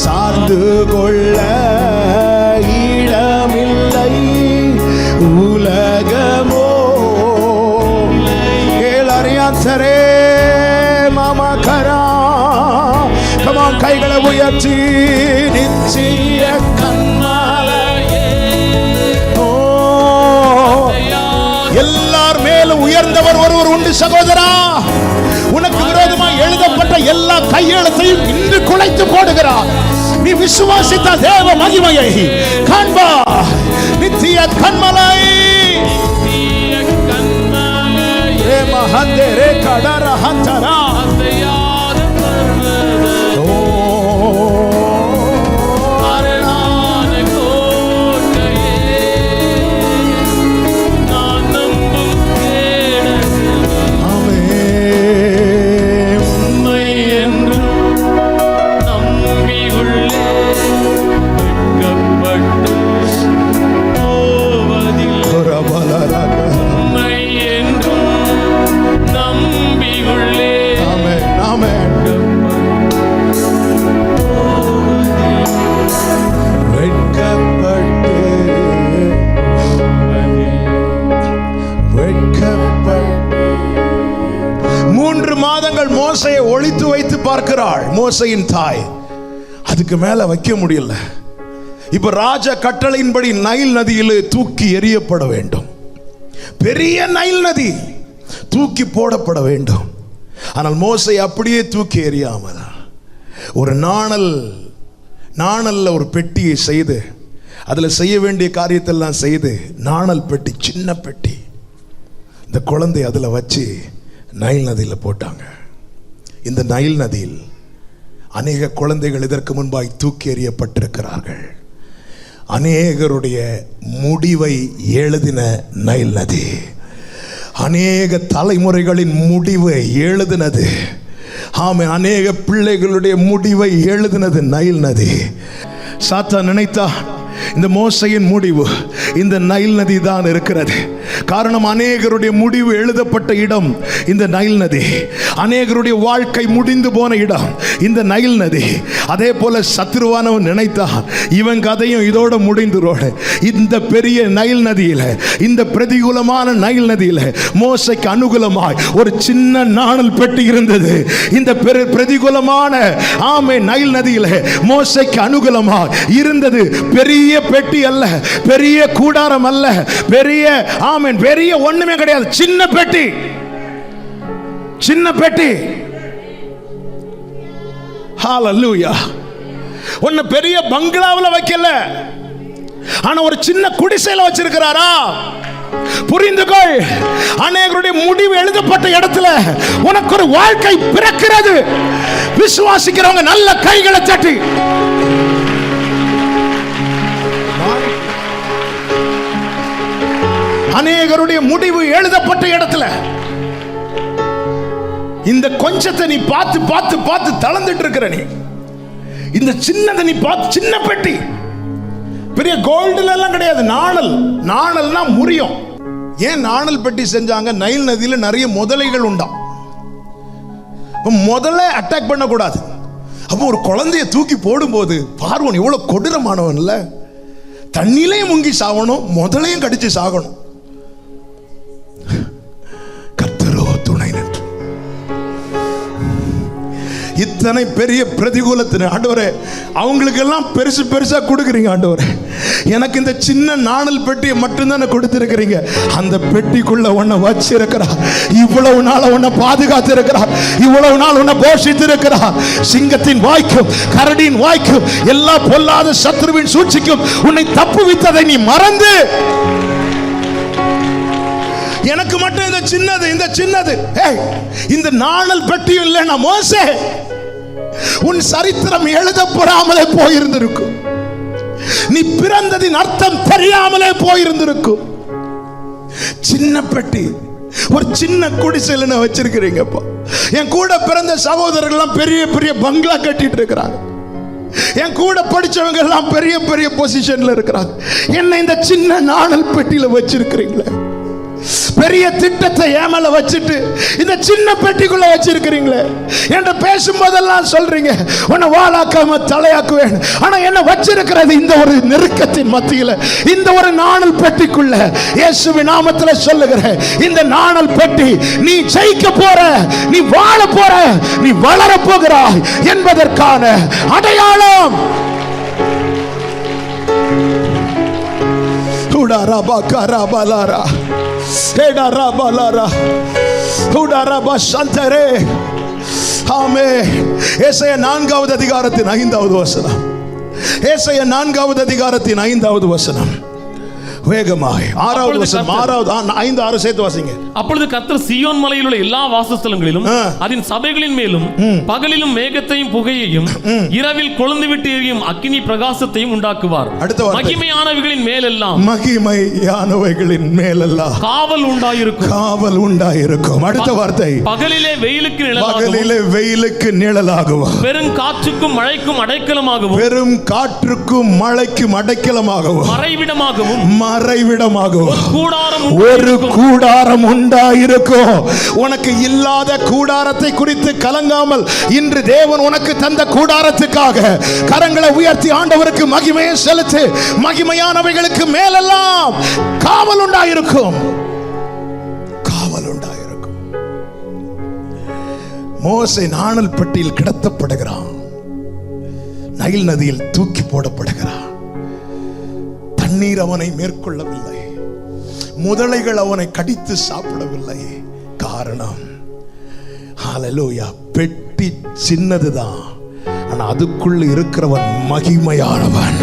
சார்ந்து கொள்ள இடமில்லை. உலகமோ கேளறியாத்தரே மாமகரா. கமான், கைகளை உயர்த்தி நிச்சய கண்ணாலையே. எல்லார் மேலும் உயர்ந்தவர் ஒருவர் உண்டு சகோதரா. உனக்கு விரோதமாக எழுதப்பட்ட எல்லா கையெழுத்தையும் இன்று குலைத்து போடுகிறார். நீ விசுவாசித்த தேவ மகிமையை காண்பா. நித்திய கண்மலை மஹந்தரே கடர ஹந்தரா. மோசையை ஒளித்து வைத்து பார்க்கிறாள் மோசையின் தாய். அதுக்கு மேல வைக்க முடியல. இப்ப ராஜ கட்டளையின்படி நைல் நதியிலே தூக்கி எறியப்பட வேண்டும். பெரிய நைல் நதி தூக்கி போடப்பட வேண்டும். ஆனால் மோசை அப்படியே தூக்கி எறியாமல் ஒரு நாணல்ல ஒரு பெட்டியை செய்து அதுல செய்ய வேண்டிய காரியத்தெல்லாம் செய்து, நாணல் பெட்டி, சின்ன பெட்டி, இந்த குழந்தை அதுல வச்சு நைல் நதியில போட்டாங்க. இந்த நைல் நதியில் அநேக குழந்தைகள் இதற்கு முன்பாய் தூக்கி எறியப்பட்டிருக்கிறார்கள். அநேகருடைய முடிவை எழுதின நைல் நதி, அநேக தலைமுறைகளின் முடிவை எழுதினது. ஆமென். அநேக பிள்ளைகளுடைய முடிவை எழுதினது நைல் நதி. சாத்தான் நினைத்தா இந்த மோசையின் முடிவு இந்த நைல் நதி தான் இருக்கிறது. காரணம், அநேகருடைய முடிவு எழுதப்பட்ட இடம் இந்த நைல் நதி. அநேகருடைய வாழ்க்கை முடிந்து போன இடம் இந்த நைல் நதி. அதே போல சத்துருவானவன் நினைத்தான் இவன் கதையும் இதோட முடிந்துரோட. இந்த பெரிய நைல் நதியில, இந்த பிரதிகூலமான நைல் நதியில மோசைக்கு அனுகூலமாய் ஒரு சின்ன நாணல் பெட்டி இருந்தது. இந்த பிரதிகூலமான நைல் நதியில மோசைக்கு அனுகூலமாய் இருந்தது பெரிய பெட்டி அல்ல, பெரிய கூடாரம் அல்ல, பெரிய ஒண்ணுமே கிடையாது. சின்ன பெட்டி, சின்ன பெட்டி. ஹalleluya. ஒன்னு பெரிய பங்களாவுல வைக்கல, ஆனா ஒரு சின்ன குடிசையில வச்சிருக்கிறாரா? புரிந்துகொள். அநேகருடைய முடிவு எழுதப்பட்ட இடத்துல உனக்கு ஒரு வாழ்க்கை பிறக்கிறது. விசுவாசிக்கிறவங்க நல்ல கைகளை தட்டி அநேகருடைய முடிவு எழுதப்பட்ட இடத்துல இந்த கொஞ்சத்தை நீ பார்த்து பார்த்து பார்த்து தளர்ந்துட்டு இருக்கிற, நீ இந்த சின்னதை நீ பார்த்து, சின்ன பெட்டி. பெரிய கோல்டுல எல்லாம் கிடையாது, நாணல். நாணல்னா முறியும். ஏன் நாணல் பெட்டி செஞ்சாங்க? நைல் நதியில நிறைய முதலைகள் உண்டா. முதல்ல அட்டாக் பண்ணக்கூடாது. அப்போ ஒரு குழந்தைய தூக்கி போடும்போது பார்வோன் எவ்வளவு கொடூரமானவன் இல்ல, தண்ணிலையும் முங்கி சாகணும், முதலையும் கடிச்சு சாகணும். கர்த்தரோ துணை நின்று இத்தனை பெரிய பிரதிகூலத்தின் ஆண்டவரே, அவங்களுக்கு எல்லாம் பெருசு பெருசா கொடுக்குறீங்க ஆண்டவரே, எனக்கு இந்த சின்ன நாணல் பெட்டியை மட்டும்தானே கொடுத்திருக்கிறீங்க. அந்த பெட்டிக்குள்ள உன்னை வச்சிருக்கிறா, இவ்வளவு நாள் உன்னை பாதுகாத்து இருக்கிறா, இவ்வளவு நாள் உன்னை போஷித்து இருக்கிறா. சிங்கத்தின் வாய்க்கும் கரடியின் வாய்க்கும் எல்லா பொல்லாத சத்ருவின் சூழ்ச்சிக்கும் உன்னை தப்புவித்ததை நீ மறந்து, எனக்கு மட்டும் இந்த சின்னது இந்த நாணல் பெட்டியும் இல்லைன்னா மோசே உன் சரித்திரம் எழுதப்படாமலே போயிருந்திருக்கும். நீ பிறந்ததின் அர்த்தம் தெரியாமலே போயிருந்திருக்கும். சின்ன பெட்டி, ஒரு சின்ன குடிசையில வச்சிருக்கிறீங்கப்பா. என் கூட பிறந்த சகோதரர்கள் பெரிய பெரிய பங்களா கட்டிட்டு இருக்கிறாங்க. என் கூட படிச்சவங்க எல்லாம் பெரிய பெரிய பொசிஷன்ல இருக்கிறாங்க. என்ன இந்த சின்ன நாணல் பெட்டியில வச்சிருக்கிறீங்களே, பெரிய திட்டத்தை ஏமல வச்சுட்டு இந்த சின்ன பெட்டிக்குள்ள வச்சிருக்கிறீங்களே. என்ற பேசும்போதெல்லாம் சொல்றீங்க உன்னை வாளாக்காம தலையாக்குவேன். ஆனா என்ன வச்சிருக்கிறது இந்த ஒரு நெருக்கத்தின் மத்தியில, இந்த ஒரு நாணல் பெட்டிக்குள்ள. இயேசுவின் நாமத்துல சொல்லுகிறேன், இந்த நாணல் பெட்டி நீ ஜெயிக்க போற, நீ வாழ போற, நீ வளர போகிறாய் என்பதற்கான அடையாளம். ஏசாயா 4வது அதிகாரத்தின் 5வது வசனம். ஏசாயா 4வது அதிகாரத்தின் 5வது வசனம். வேகமாய் 6வது வசனம், 5 6 சேர்த்து வாசிங்க. அப்பொழுது கர்த்தர் சீயோன் மலையில் உள்ள எல்லா வாசஸ்தலங்களிலும் அதன் சபைகளின் மேலும் பகலிலும் மேகத்தையும் புகையையும் இரவில் கொழுந்து விட்டு எரியும் அக்கினி பிரகாசத்தையும் உண்டாக்குவார். மகிமையானவைகளின் மேலெல்லாம், மகிமையானவைகளின் மேலெல்லாம் காவல் உண்டாயிருக்கும், காவல் உண்டாயிருக்கும். அடுத்த வார்த்தை, பகலிலே வெயிலுக்கு நிழலாகவும், பகலிலே வெயிலுக்கு நிழலாகவும், பெரும் காற்றுக்கும் மழைக்கும் அடைக்கலமாகவும், பெரும் காற்றுக்கும் மழைக்கும் அடைக்கலமாகவும், மறைவிடமாகவும், மறைவிடமாகவும் ஒரு கூடாரம் உண்டாயிருக்கும். உனக்கு இல்லாத கூடாரத்தை குறித்து கலங்காமல் இன்று தேவன் உனக்கு தந்த கூடாரத்துக்காக கரங்களை உயர்த்தி ஆண்டவருக்கு மகிமையை செலுத்து. மகிமையானவைகளுக்கு மேலெல்லாம் காவல் உண்டாயிருக்கும், காவல் உண்டாயிருக்கும். மோசே நாணல் பெட்டியில் கிடத்தப்படுகிறான், நைல் நதியில் தூக்கி போடப்படுகிறான். தண்ணீர் அவனை மேற்கொள்ளவில்லை, முதலைகள் அவனை கடித்து சாப்பிடவில்லை. காரணம், ஹல்லேலூயா, பெட்டி சின்னதுதான், ஆனா அதுக்குள்ள இருக்கிறவன் மகிமையானவன்.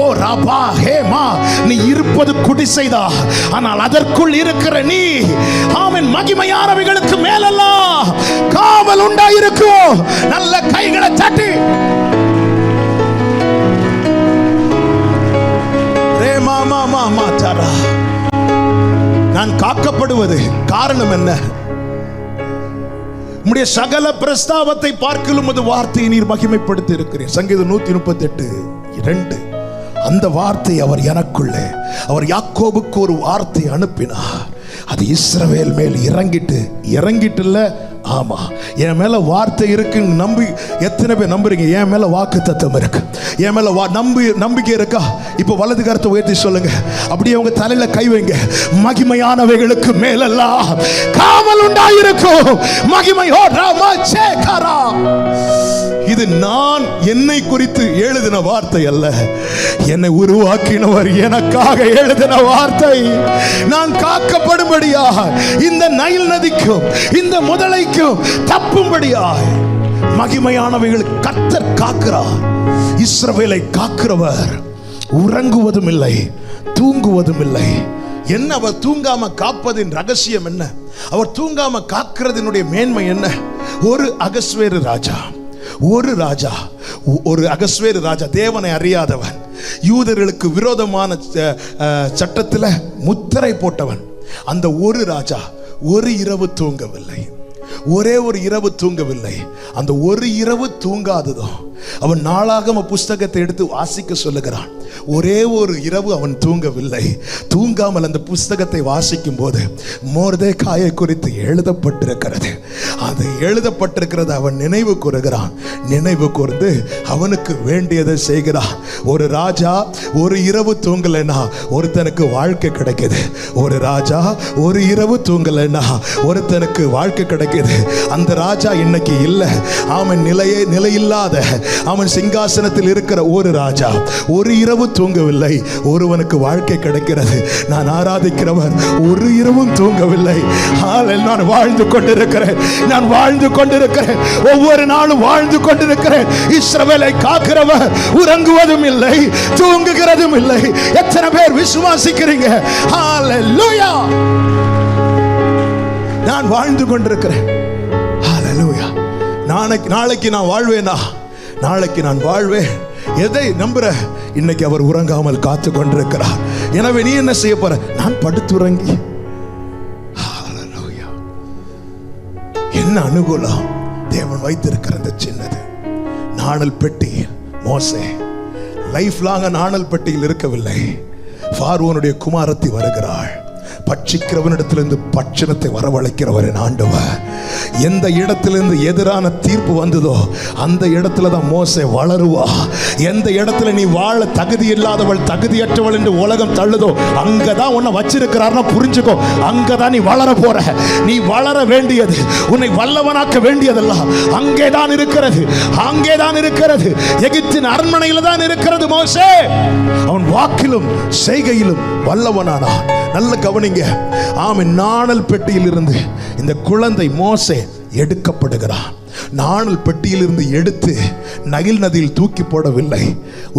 ஓ ராபா ஹேமா, நீ இருப்பது குடிசைதான், ஆனால் அதற்குள் இருக்கிற நீ ஆமென் மகிமையானவைகளுக்கு மேலெல்லாம் காவல் உண்டாயிருக்கும். நல்ல கைகளை தட்டி நான் காக்கப்படுவது காரணம் என்ன? உம்முடைய சகல பிரஸ்தாபத்தை பார்க்கலும் அது வார்த்தையை நீர் மகிமைப்படுத்தி இருக்கிறீர். சங்கீதம் 138:2. அந்த வார்த்தை அவர் எனக்குள்ளே, அவர் யாக்கோபுக்கு ஒரு வார்த்தை அனுப்பினார், அது இஸ்ரவேல் மேல் இறங்கிட்டு இல்ல, ஆமா என் மேல வார்த்தை இருக்குன்னு நம்பி எத்தனை பேர் நம்புறீங்க? என் மேல வாக்கு தத்தம் இருக்கு, என் மேல நம்பிக்கை இருக்கா? இப்ப வலது கரத்தை உயர்த்தி சொல்லுங்க, அப்படியே உங்க தலையில கை வைங்க. மகிமையானவைகளுக்கு மேலெல்லாம் காவல் உண்டாயிருக்கும். மகிமை. ஓ ராமா சேகரா, இது நான் என்னை குறித்து எழுதின வார்த்தை அல்ல, என்னை உருவாக்கினவர் எனக்காக எழுதின வார்த்தை. நான் காக்கப்படும்படியாக இந்த நைல் நதிக்கும் இந்த முதலைக்கும் தப்பும்படியாக மகிமையானவைகள் கர்த்தர் காக்கிறார். இஸ்ரவேலை காக்கிறவர் உறங்குவதும் இல்லை, தூங்குவதும் இல்லை. என்ன அவர் தூங்காம காப்பதின் ரகசியம் என்ன? அவர் தூங்காம காக்கிறதினுடைய மேன்மை என்ன? ஒரு அகஸ்வேரு ராஜா தேவனை அறியாதவன், யூதர்களுக்கு விரோதமான சட்டத்தில் முத்திரை போட்டவன். அந்த ஒரு ராஜா ஒரு இரவு தூங்கவில்லை, ஒரே ஒரு இரவு தூங்கவில்லை. அந்த ஒரு இரவு தூங்காததும் அவன் நாளாகம புஸ்தகத்தை எடுத்து வாசிக்க சொல்லுகிறான். ஒரே ஒரு இரவு அவன் தூங்கவில்லை. தூங்காமல் அந்த புஸ்தகத்தை வாசிக்கும் போது மொர்தெகாயை குறித்து எழுதப்பட்டிருக்கிறது. அது எழுதப்பட்டிருக்கிறது அவன் நினைவு கூறுகிறான். நினைவு கூர்ந்து அவனுக்கு வேண்டியதை செய்கிறான். ஒரு ராஜா ஒரு இரவு தூங்கலைன்னா ஒருத்தனுக்கு வாழ்க்கை கிடைக்குது. ஒரு ராஜா ஒரு இரவு தூங்கலைன்னா ஒருத்தனுக்கு வாழ்க்கை கிடைக்குது. அந்த ராஜா இன்னைக்கு இல்லை. அவன் நிலையில்லாத அவன் சிங்காசனத்தில் இருக்கிற ஒரு ராஜா ஒரு இரவு தூங்கவில்லை. ஒருவனுக்கு வாழ்க்கை கிடைக்கிறது. நான் ஆராதிக்கிறவர் ஒரு இரவும் தூங்கவில்லை. நான் வாழ்ந்து கொண்டிருக்கிறேன். நான் வாழ்ந்து கொண்டிருக்கிறேன். ஒவ்வொரு நாளும் வாழ்ந்து கொண்டிருக்கிறேன். இஸ்ரவேலை காக்கிறவர் உறங்குவதும் இல்லை, தூங்குகிறதும் இல்லை. எத்தனை பேர் விசுவாசிக்கிறீங்க? ஹalleluya. நான் வாழ்ந்து கொண்டிருக்கிறேன். ஹalleluya. நாளைக்கு நான் வாழ்வேனா? நாளைக்கு நான் வாழ்வேன். எதை நம்புற? இன்னைக்கு அவர் உறங்காமல் காத்து கொண்டிருக்கிறார். எனவே நீ என்ன செய்ய போற? நான் படுத்துறங்கி. ஹalleluya. என்ன அனுகூலம் தேவன் வைத்திருக்கிற அந்த சின்னது நாணல் பெட்டி. மோசே லைஃப் லாங்க நாணல் பெட்டியில் இருக்கவில்லை. பார்வோனுடைய குமாரத்தி வருகிறாள். பட்சிக்கிறவனிடத்திலிருந்து பட்சணத்தை வரவழைக்கிறவர் ஆண்டவர். எந்த இடத்திலிருந்து எதிரான தீர்ப்பு வந்ததோ அந்த இடத்துல தான் மோசே வளருவா. எந்த இடத்துல நீ வாழ தகுதி இல்லாதவள், தகுதியற்றவள் என்று உலகம் தள்ளுதோ அங்கதான் உன்னை வச்சிருக்கிறார்னா புரிஞ்சுக்கோ. அங்கதான் நீ வளர போற. நீ வளர வேண்டியது, உன்னை வல்லவனாக்க வேண்டியதெல்லாம் அங்கேதான் இருக்கிறது. அங்கேதான் இருக்கிறது. எகிப்தின் அரண்மனையில் தான் இருக்கிறது. மோசே அவன் வாக்கிலும் செய்கையிலும் வல்லவனானா. நல்ல கவனிங்க. ஆமென். நாணல் பெட்டியில் இருந்து இந்த குழந்தை மோசே எடுக்கப்படுகிறான். நாணல் பெட்டியிலிருந்து எடுத்து நைல் நதியில் தூக்கி போடவில்லை.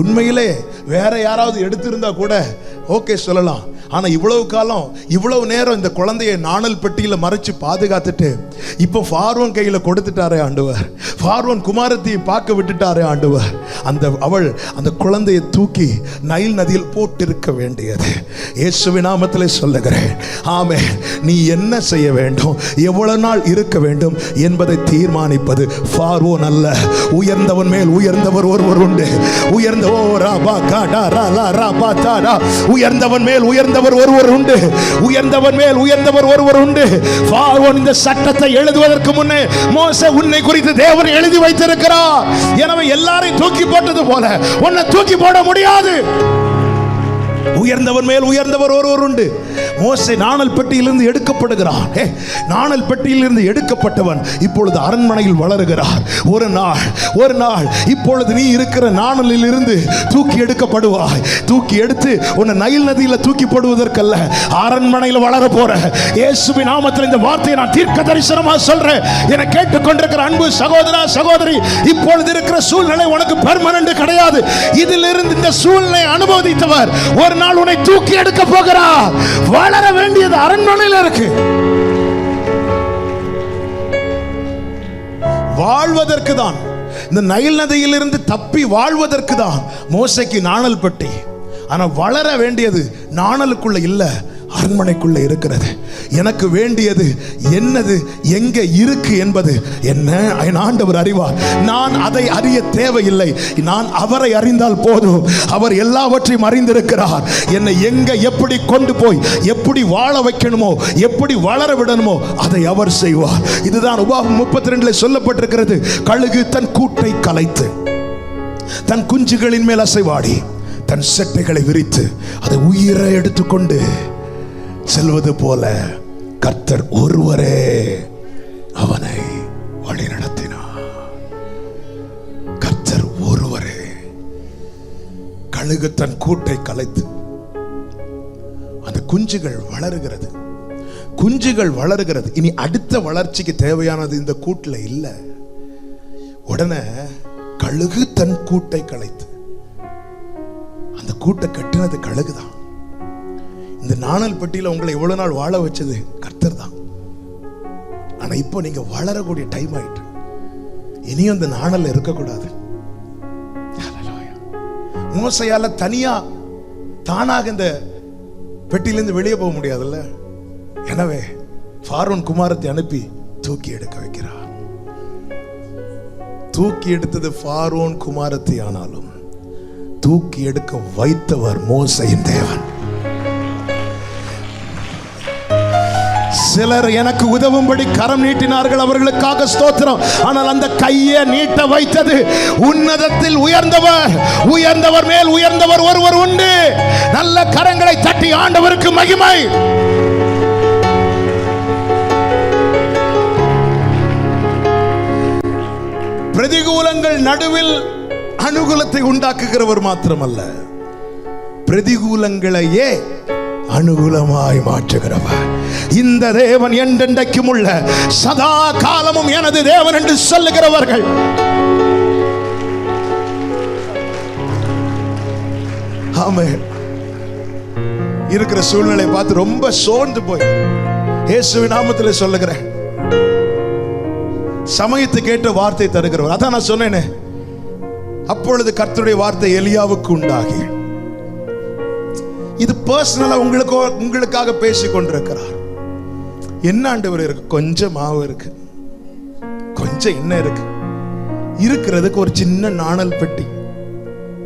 உண்மையிலே வேற யாராவது எடுத்திருந்தா கூட ஓகே சொல்லலாம். ஆனா இவ்வளவு காலம் இவ்வளவு நேரம் இந்த குழந்தையை நாணல் பெட்டியில மறைச்சு பாதுகாத்துட்டு இப்போ பார்வோன் கையில கொடுத்துட்டாரே ஆண்டவர். பார்வோன் குமாரத்தியை பார்க்க விட்டுட்டாரே ஆண்டவர். அவள் அந்த குழந்தையை தூக்கி நைல் நதியில் போட்டிருக்க வேண்டியது. இயேசுவின் நாமத்திலே சொல்லுகிறேன். ஆமென். நீ என்ன செய்ய வேண்டும், எவ்வளவு நாள் இருக்க வேண்டும் என்பதை தீர்மானிப்பது பார்வோன் அல்ல. உயர்ந்தவன் மேல் உயர்ந்தவர் ஒருவர் உண்டு. உயர்ந்தவன் மேல் உயர்ந்தவர் ஒருவர் உண்டு. உயர்ந்தவன் மேல் உயர்ந்தவர் ஒருவர் உண்டு. பார்வோன் இந்த சட்டத்தை எழுதுவதற்கு முன்னே மோசே உன்னை குறித்து தேவன் எழுதி வைத்திருக்கிறார். எனவே எல்லாரையும் தூக்கி போட்டது போல உன்னை தூக்கி போட முடியாது. உயர்ந்தவன் மேல் உயர்ந்தவர் ஒருவர் உண்டு. மோசே நாணல் பெட்டியிலிருந்து எடுக்கப்படுகிறான். நாணல் பெட்டியிலிருந்து எடுக்கப்பட்டவன் இப்பொழுது அரண்மனையில் வளருகிறார். ஒரு நாள் இப்பொழுது நீ இருக்கிற நாணலில் இருந்து தூக்கி எடுக்கப்படுவாய். தூக்கி எடுத்து உன்னை நைல் நதியில தூக்கி போடுவதற்கல்ல, அரண்மனையில் வளர போற. இயேசுவின் நாமத்தில் இந்த வார்த்தையை நான் தீர்க்க தரிசனமா சொல்றேன். என கேட்டுக்கொண்டிருக்கிற அன்பு சகோதரா சகோதரி, இப்பொழுது இருக்கிற சூழ்நிலை உனக்கு பெர்மனன்ட் கிடையாது. இதிலிருந்து இந்த சூழ்நிலை அனுபவித்தவர் ஒரு நாள் உன்னை தூக்கி எடுக்க போகிறார். வளர வேண்டியது அரண்மனையில் இருக்கு. வாழ்வதற்கு தான், இந்த நைல் நதியிலிருந்து தப்பி வாழ்வதற்கு தான் மோசேக்கு நாணல் பெட்டி. ஆனா வளர வேண்டியது நாணலுக்குள்ள இல்ல, அரண்மனைக்குள்ள இருக்கிறது. எனக்கு வேண்டியது என்னது, எங்க இருக்கு என்பது என்ன என் ஆண்டவர் அறிவார். நான் அதை அறிய தேவையில்லை. நான் அவரை அறிந்தால் போதும். அவர் எல்லாவற்றையும் அறிந்திருக்கிறார். என்னை எங்க எப்படி கொண்டு போய் எப்படி வாழ வைக்கணுமோ, எப்படி வளர விடணுமோ அதை அவர் செய்வார். இதுதான் உபாகமம் 32 சொல்லப்பட்டிருக்கிறது. கழுகு தன் கூட்டை கலைத்து தன் குஞ்சுகளின் மேல் அசைவாடி தன் செட்டைகளை விரித்து அதை உயிரை எடுத்துக்கொண்டு செல்வது போல கர்த்தர் ஒருவரே அவனை வழி நடத்தினார். கர்த்தர் ஒருவரே. கழுகு தன் கூட்டை கலைத்து அந்த குஞ்சுகள் வளருகிறது. குஞ்சுகள் வளருகிறது. இனி அடுத்த வளர்ச்சிக்கு தேவையானது இந்த கூட்டுல இல்ல. உடனே கழுகு தன் கூட்டை கலைத்து, அந்த கூட்டை கட்டினது கழுகுதான். இந்த நாணல் பெட்டியில உங்களை எவ்வளவு நாள் வாழ வச்சது கர்த்தர் தான். ஆனா இப்போ நீங்க வளரக்கூடிய டைம் ஆயிட்டு. இனியும் இந்த நாணல் இருக்கக்கூடாது. மோசையால தனியா தானாக இந்த பெட்டியிலிருந்து வெளியே போக முடியாதுல்ல. எனவே பார்வோன் குமாரத்தை அனுப்பி தூக்கி எடுக்க வைக்கிறார். தூக்கி எடுத்தது பார்வோன் குமாரத்தி ஆனாலும் தூக்கி எடுக்க வைத்தவர் மோசேயின் தேவன். சிலர் எனக்கு உதவும்படி கரம் நீட்டினார்கள், அவர்களுக்காக ஸ்தோத்திரம். ஆனால் அந்த கையை நீட்ட வைத்தது உன்னதத்தில் உயர்ந்தவர் மேல் உயர்ந்தவர் ஒருவர் உண்டு. நல்ல கரங்களை தட்டி ஆண்டவருக்கு மகிமை. பிரதிகூலங்கள் நடுவில் அனுகூலத்தை உண்டாக்குகிறவர் மாத்திரமல்ல, பிரதிகூலங்களையே அனுகூலமாய் மாற்றுகிறவர். இந்த தேவன் என்றென்றைக்கும் உள்ள சதா காலமும் எனது தேவன் என்று சொல்லுகிறவர்கள் ஆமென். இருக்கிற சூழ்நிலை பார்த்து ரொம்ப சோர்ந்து போய் இயேசுவின் நாமத்தில் சொல்லுகிறேன், சமயத்துக்கு ஏற்ற வார்த்தை தருகிறவர். அதான் நான் சொன்னேனே, அப்பொழுது கர்த்தருடைய வார்த்தை எலியாவுக்கு உண்டாகி, இது பர்சனலா உங்களுக்காக பேசிக் கொண்டிருக்கிறார். என்ன ஆண்டவர் இருக்கு? கொஞ்சம் மாவு இருக்கு, கொஞ்சம் எண்ணெய் இருக்கு, இருக்கிறதுக்கு ஒரு சின்ன நாணல் பெட்டி,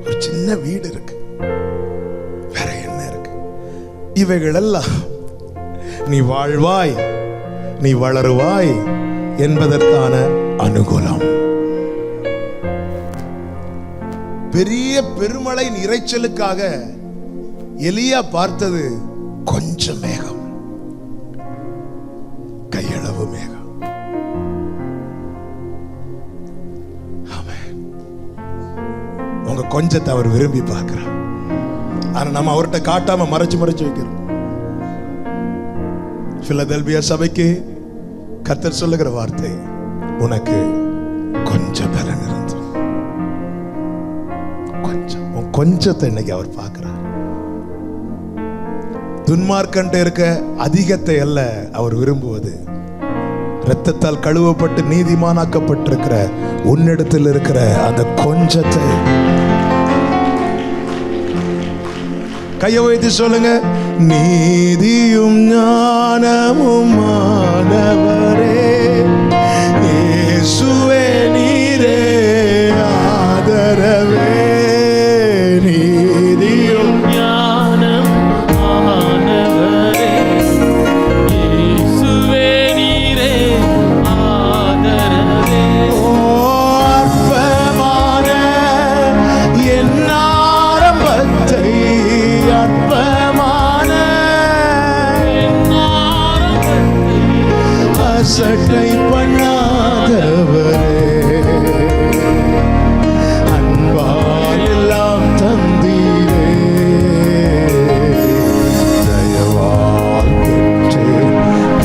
ஒரு சின்ன வீடு இருக்கு, வேற என்ன இருக்கு? இவைகள் எல்லாம் நீ வாழ்வாய், நீ வளருவாய் என்பதற்கான அனுகூலம். பெரிய பெருமழையின் இரைச்சலுக்காக எலியா பார்த்தது கொஞ்சம் மேகம், கையளவு மேகம். உங்க கொஞ்சத்தை அவர் விரும்பி பார்க்கிறார். ஆனா நம்ம அவர்கிட்ட காட்டாம மறைச்சு வைக்கிறோம். பிலதெல்பியா சபைக்கு கர்த்தர் சொல்லுகிற வார்த்தை, உனக்கு கொஞ்சம் பலன் இருந்து, கொஞ்சத்தை இன்னைக்கு அவர் பார்க்கிறார். துன்மார்க்கன்ட்ட இருக்க அதிகத்தை அல்ல அவர் விரும்புவது, இரத்தத்தால் கழுவப்பட்டு நீதிமானாக்கப்பட்டிருக்கிற உன்னிடத்தில் இருக்கிற அந்த கொஞ்சத்தை. கையை வைத்து சொல்லுங்க, நீதியும் ஞானமும் ஆனவரே இயேசுவே நீரே ஆதரவே. நீதியும் ஞானம் ஆனவரே இயேசுவே நீரே ஆதரவே. அற்பமான என் ஆரம்பத்தை, அற்பமான அசட்டை பண்ணாதவரே, அன்பால் எல்லாம் தந்தீரே, தயவால் பெற்றே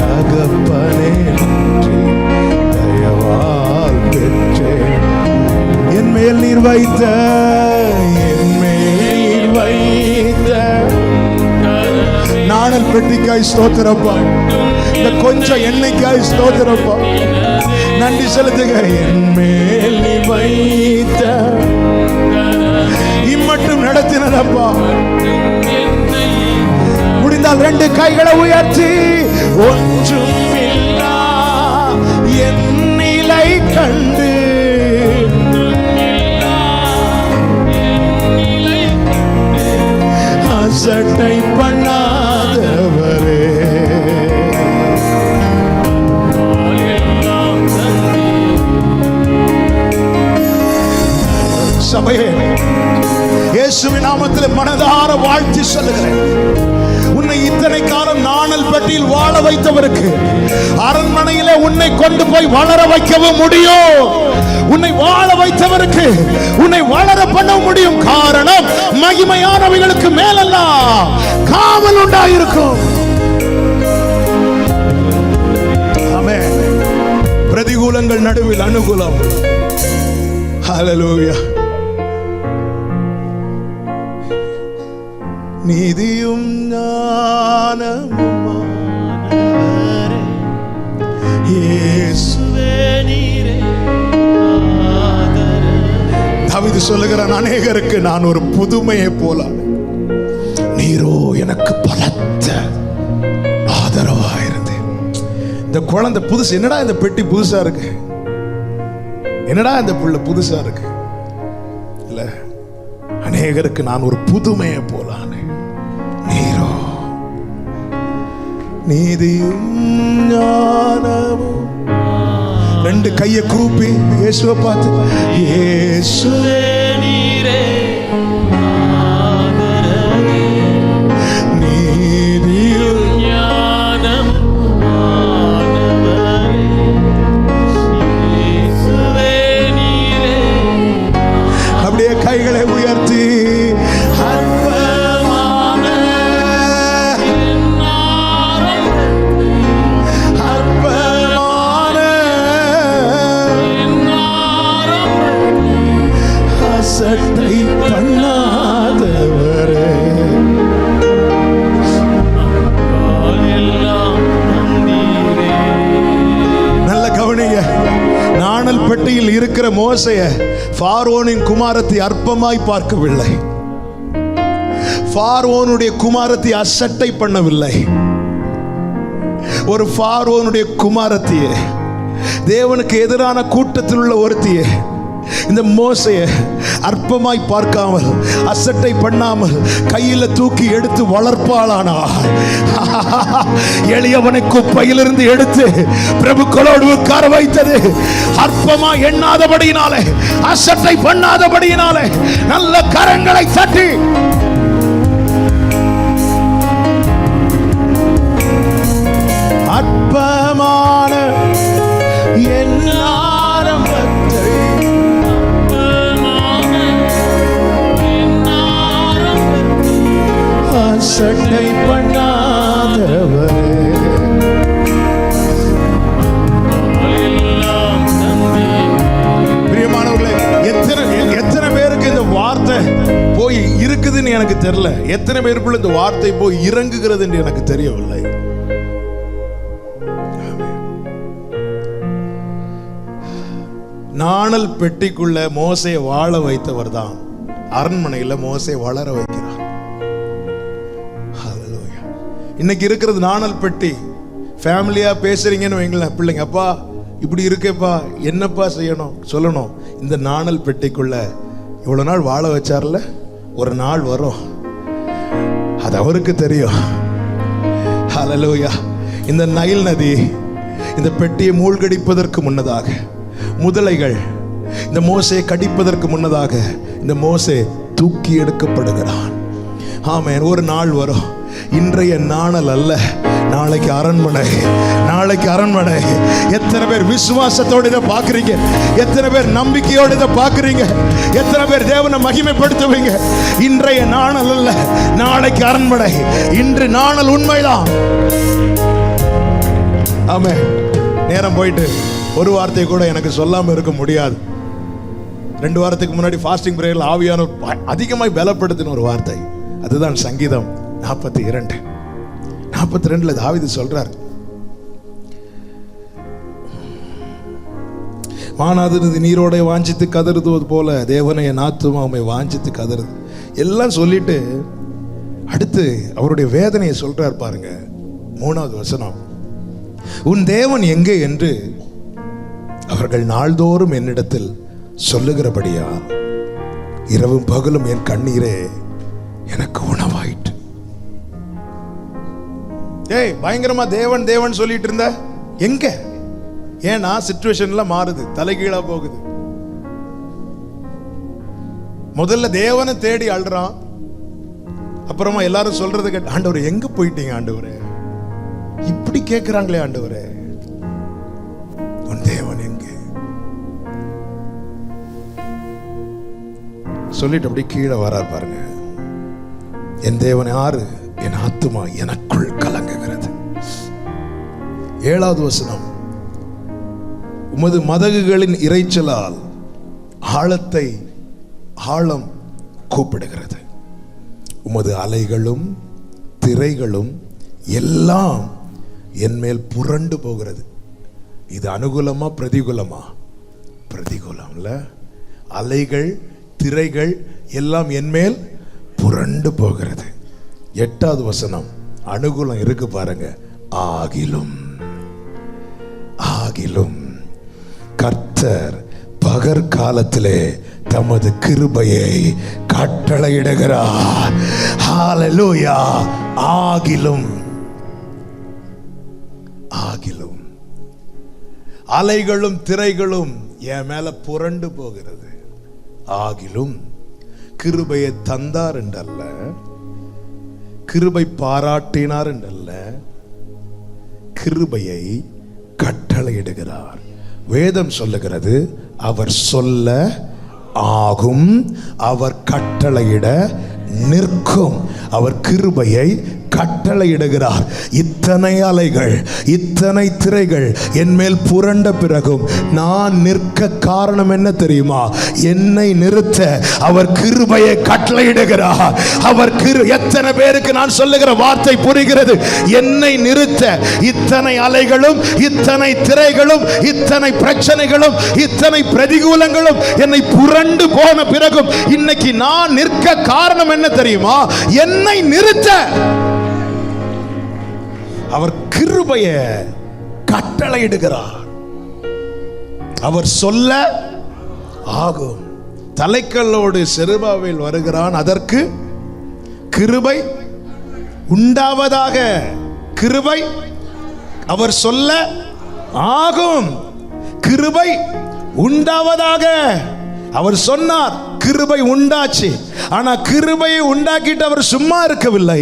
தகப்பனே நன்றி, தயவால் பெற்றே. என் மேல் நீர் வைத்த, என் மேல் வைத்த நாணல் பெட்டிக்காய் ஸ்தோத்திரப்பா, இந்த கொஞ்சம் எண்ணெய்க்காய் ஸ்தோத்திரப்பா, நன்றி செலுத்துக. என் மேல் நீ வைத்த இம்மட்டும் நடத்தினதப்பா. முடிந்தால் ரெண்டு கைகளை உயர்த்தி, ஒன்றும் இல்லா என் நிலை கண்டு அசட்டை பண்ணாதவரே, சபையே இயேசுவின் நாமத்தில் மனதார வாழ்த்தி சொல்லுகிறேன். உன்னை இத்தனை காலம் நாணல் பெட்டியில் வாழ வைத்தவருக்கு அரண்மனையிலே உன்னை கொண்டு போய் வளர வைக்கவும் முடியும். உன்னை வாழ வைத்தவருக்கு உன்னை வளர பண்ண முடியும். காரணம், மகிமையானவைகளுக்கு மேலெல்லாம் காவல் உண்டாயிருக்கும். ஆமென். பிரதிகூலங்கள் நடுவில் அனுகூலம். ஹல்லேலூயா. நீதியும் ஞானமும் இயேசுவே நீரே ஆதரவே. தாவீது சொல்லுகிறான், அநேகருக்கு நான் ஒரு புதுமையை போல, நீரோ எனக்கு பலத்த ஆதரவா இருந்தேன். இந்த குழந்தை புதுசு, என்னடா இந்த பெட்டி புதுசா இருக்கு, என்னடா இந்த புள்ள புதுசா இருக்கு இல்ல, அநேகருக்கு நான் ஒரு புதுமையை போலானே. நீரோ நீதியும் ஞானமும். ரெண்டு கையை கூப்பி இயேசுவை பார்த்து, இயேசுவே நீரே நீதியும் ஞானம். அப்படியே கைகளை உயர்த்தி சட்டை பண்ணாதவரே. நல்ல கவனிங்க, நாணல் பெட்டியில் இருக்கிற மோசேய பார்வோனின் குமாரத்தை அற்பமாய் பார்க்கவில்லை. பார்வோனுடைய குமாரத்தை அசட்டை பண்ணவில்லை. ஒரு பார்வோனுடைய குமாரத்தியே, தேவனுக்கு எதிரான கூட்டத்தில் உள்ள ஒருத்தியே, இந்த மோசைய அற்பமாய் பார்க்காமல் அசட்டை பண்ணாமல் கையில தூக்கி எடுத்து வளர்ப்பாளானாள். எளியவனை குப்பையிலிருந்து எடுத்து பிரபுக்களோடு உட்கார வைத்தது அற்பமா எண்ணாதபடியினாலே, அசட்டை பண்ணாதபடியினாலே. நல்ல கரங்களை தட்டி அற்பமான சட்டை பண்ணாதவரே. பிரியமானவர்களே, எத்தனை பேருக்கு இந்த வார்த்தை போய் இருக்குதுன்னு எனக்கு தெரியல. எத்தனை பேருக்குள்ள இந்த வார்த்தை போய் இறங்குகிறது என்று எனக்கு தெரியவில்லை. நாணல் பெட்டிக்குள்ள மோசே வாழ வைத்தவர் தான் அரண்மனையில் மோசே வளர வைக்கிறார். இன்னைக்கு இருக்கிறது நாணல் பெட்டி. ஃபேமிலியா பேசுறீங்கன்னு வைங்களேன், பிள்ளைங்க அப்பா இப்படி இருக்கேப்பா, என்னப்பா செய்யணும் சொல்லணும். இந்த நாணல் பெட்டிக்குள்ள இவ்வளவு நாள் வாழ வச்சார்ல, ஒரு நாள் வரும், அது அவருக்கு தெரியும். ஹல்லேலூயா. இந்த நைல் நதி இந்த பெட்டியை மூழ்கடிப்பதற்கு முன்னதாக, முதலைகள் இந்த மோசையை கடிப்பதற்கு முன்னதாக இந்த மோசே தூக்கி எடுக்கப்படுகிறான். ஆமென். ஒரு நாள் வரும், இன்றைய நாணல் அல்ல, நாளைக்கு அரண்மனை, நாளைக்கு அரண்மனை. எத்தனை பேர் விசுவாசத்தோடு இதை பார்க்குறீங்க? எத்தனை பேர் நம்பிக்கையோடு இதை பார்க்குறீங்க? எத்தனை பேர் தேவனை மகிமைப்படுத்துவீங்க? இன்றைய நாணல் அல்ல, நாளைக்கு அரண்மனை. இன்று நாணல் உண்மைதான். ஆமென். நேரம் போயிட்டு ஒரு வார்த்தை கூட எனக்கு சொல்லாமல் இருக்க முடியாது. 2 வாரத்துக்கு முன்னாடி ஃபாஸ்டிங் பிரேயர்ல ஆவியான அதிகமாய் பலப்படுத்தின ஒரு வார்த்தை, அதுதான் சங்கீதம் 42 தாவீது சொல்றார், மானாதிருது நீரோட வாஞ்சித்து கதறுவது போல தேவனை என் ஆத்துமா உம்மை வாஞ்சித்து கதறுது எல்லாம் சொல்லிட்டு அடுத்து அவருடைய வேதனையை சொல்றார் பாருங்க. 3வது வசனம், உன் தேவன் எங்கே என்று அவர்கள் நாள்தோறும் என்னிடத்தில் சொல்லுகிறபடியா இரவும் பகலும் என் கண்ணீரே எனக்கு உணவாயிற்று. ஏய், பயங்கரமா தேவன் தேவன் சொல்லிட்டு இருந்த எங்க? ஏன்னா சிச்சுவேஷன்ல மாறுது, தலைகீழா போகுது. முதல்ல தேவனை தேடி அழுறான், அப்புறமா எல்லாரும் சொல்றது கேட்டு, ஆண்டவரே எங்க போயிட்டீங்க ஆண்டவரே, இப்படி கேட்கிறாங்களே ஆண்டவரே, உன் தேவன் எங்கே சொல்லிட்டு அப்படி கீழே வரார் பாருங்க. என் தேவன் யாரு? என் ஆத்துமா எனக்குள் கலங்குகிறது. 7வது வசனம், உமது மதகுகளின் இறைச்சலால் ஆழத்தை ஆழம் கூப்பிடுகிறது, உமது அலைகளும் திரைகளும் எல்லாம் என் மேல் புரண்டு போகிறது. இது அனுகூலமா பிரதிகூலமா? பிரதிகூலம்ல. அலைகள் திரைகள் எல்லாம் என் மேல் புரண்டு போகிறது. 8வது வசனம், அனுகூலம் இருக்கு பாருங்க. ஆகிலும் ஆகிலும் கர்த்தர் பகற்காலத்திலே தமது கிருபையை கட்டளையிடுகிறார். ஹல்லேலூயா. ஆகிலும் அலைகளும் திரைகளும் என் மேல புரண்டு போகிறது. ஆகிலும் கிருபையை தந்தார் என்றல்ல, கிருபை பாராட்டினார் என்றல்ல, கிருபையை கட்டளையிடுகிறார். வேதம் சொல்லுகிறது, அவர் சொல்ல ஆகும், அவர் கட்டளையிட நிற்கும். அவர் கிருபையை கட்டளையிடுகிறார். இத்தனை அலைகள், இத்தனை திரைகள் என் மேல் புரண்ட பிறகும் நான் நிற்க காரணம் என்ன தெரியுமா? என்னை நிறுத்த அவர் கிருபையை கட்டளையிடுகிறார். அவர் எத்தனை பேருக்கு நான் சொல்லுகிற வார்த்தை புரிகிறது? என்னை நிறுத்த இத்தனை அலைகளும், இத்தனை திரைகளும், இத்தனை பிரச்சனைகளும், இத்தனை பிரதிகூலங்களும் என்னை புரண்டு போன பிறகும் இன்னைக்கு நான் நிற்க காரணம் என்ன தெரியுமா? என்னை நிறுத்த அவர் கிருபையை கட்டளையிடுகிறார். அவர் சொல்ல ஆகும். தலைக்கல்லோடு செருபாவேல் வருகிறான், அதற்கு கிருபை உண்டாவதாக. கிருபை அவர் சொல்ல ஆகும், கிருபை உண்டாவதாக. அவர் சொன்னார், கிருபை உண்டாச்சு. ஆனா கிருபையை உண்டாக்கிட்டு அவர் சும்மா இருக்கவில்லை.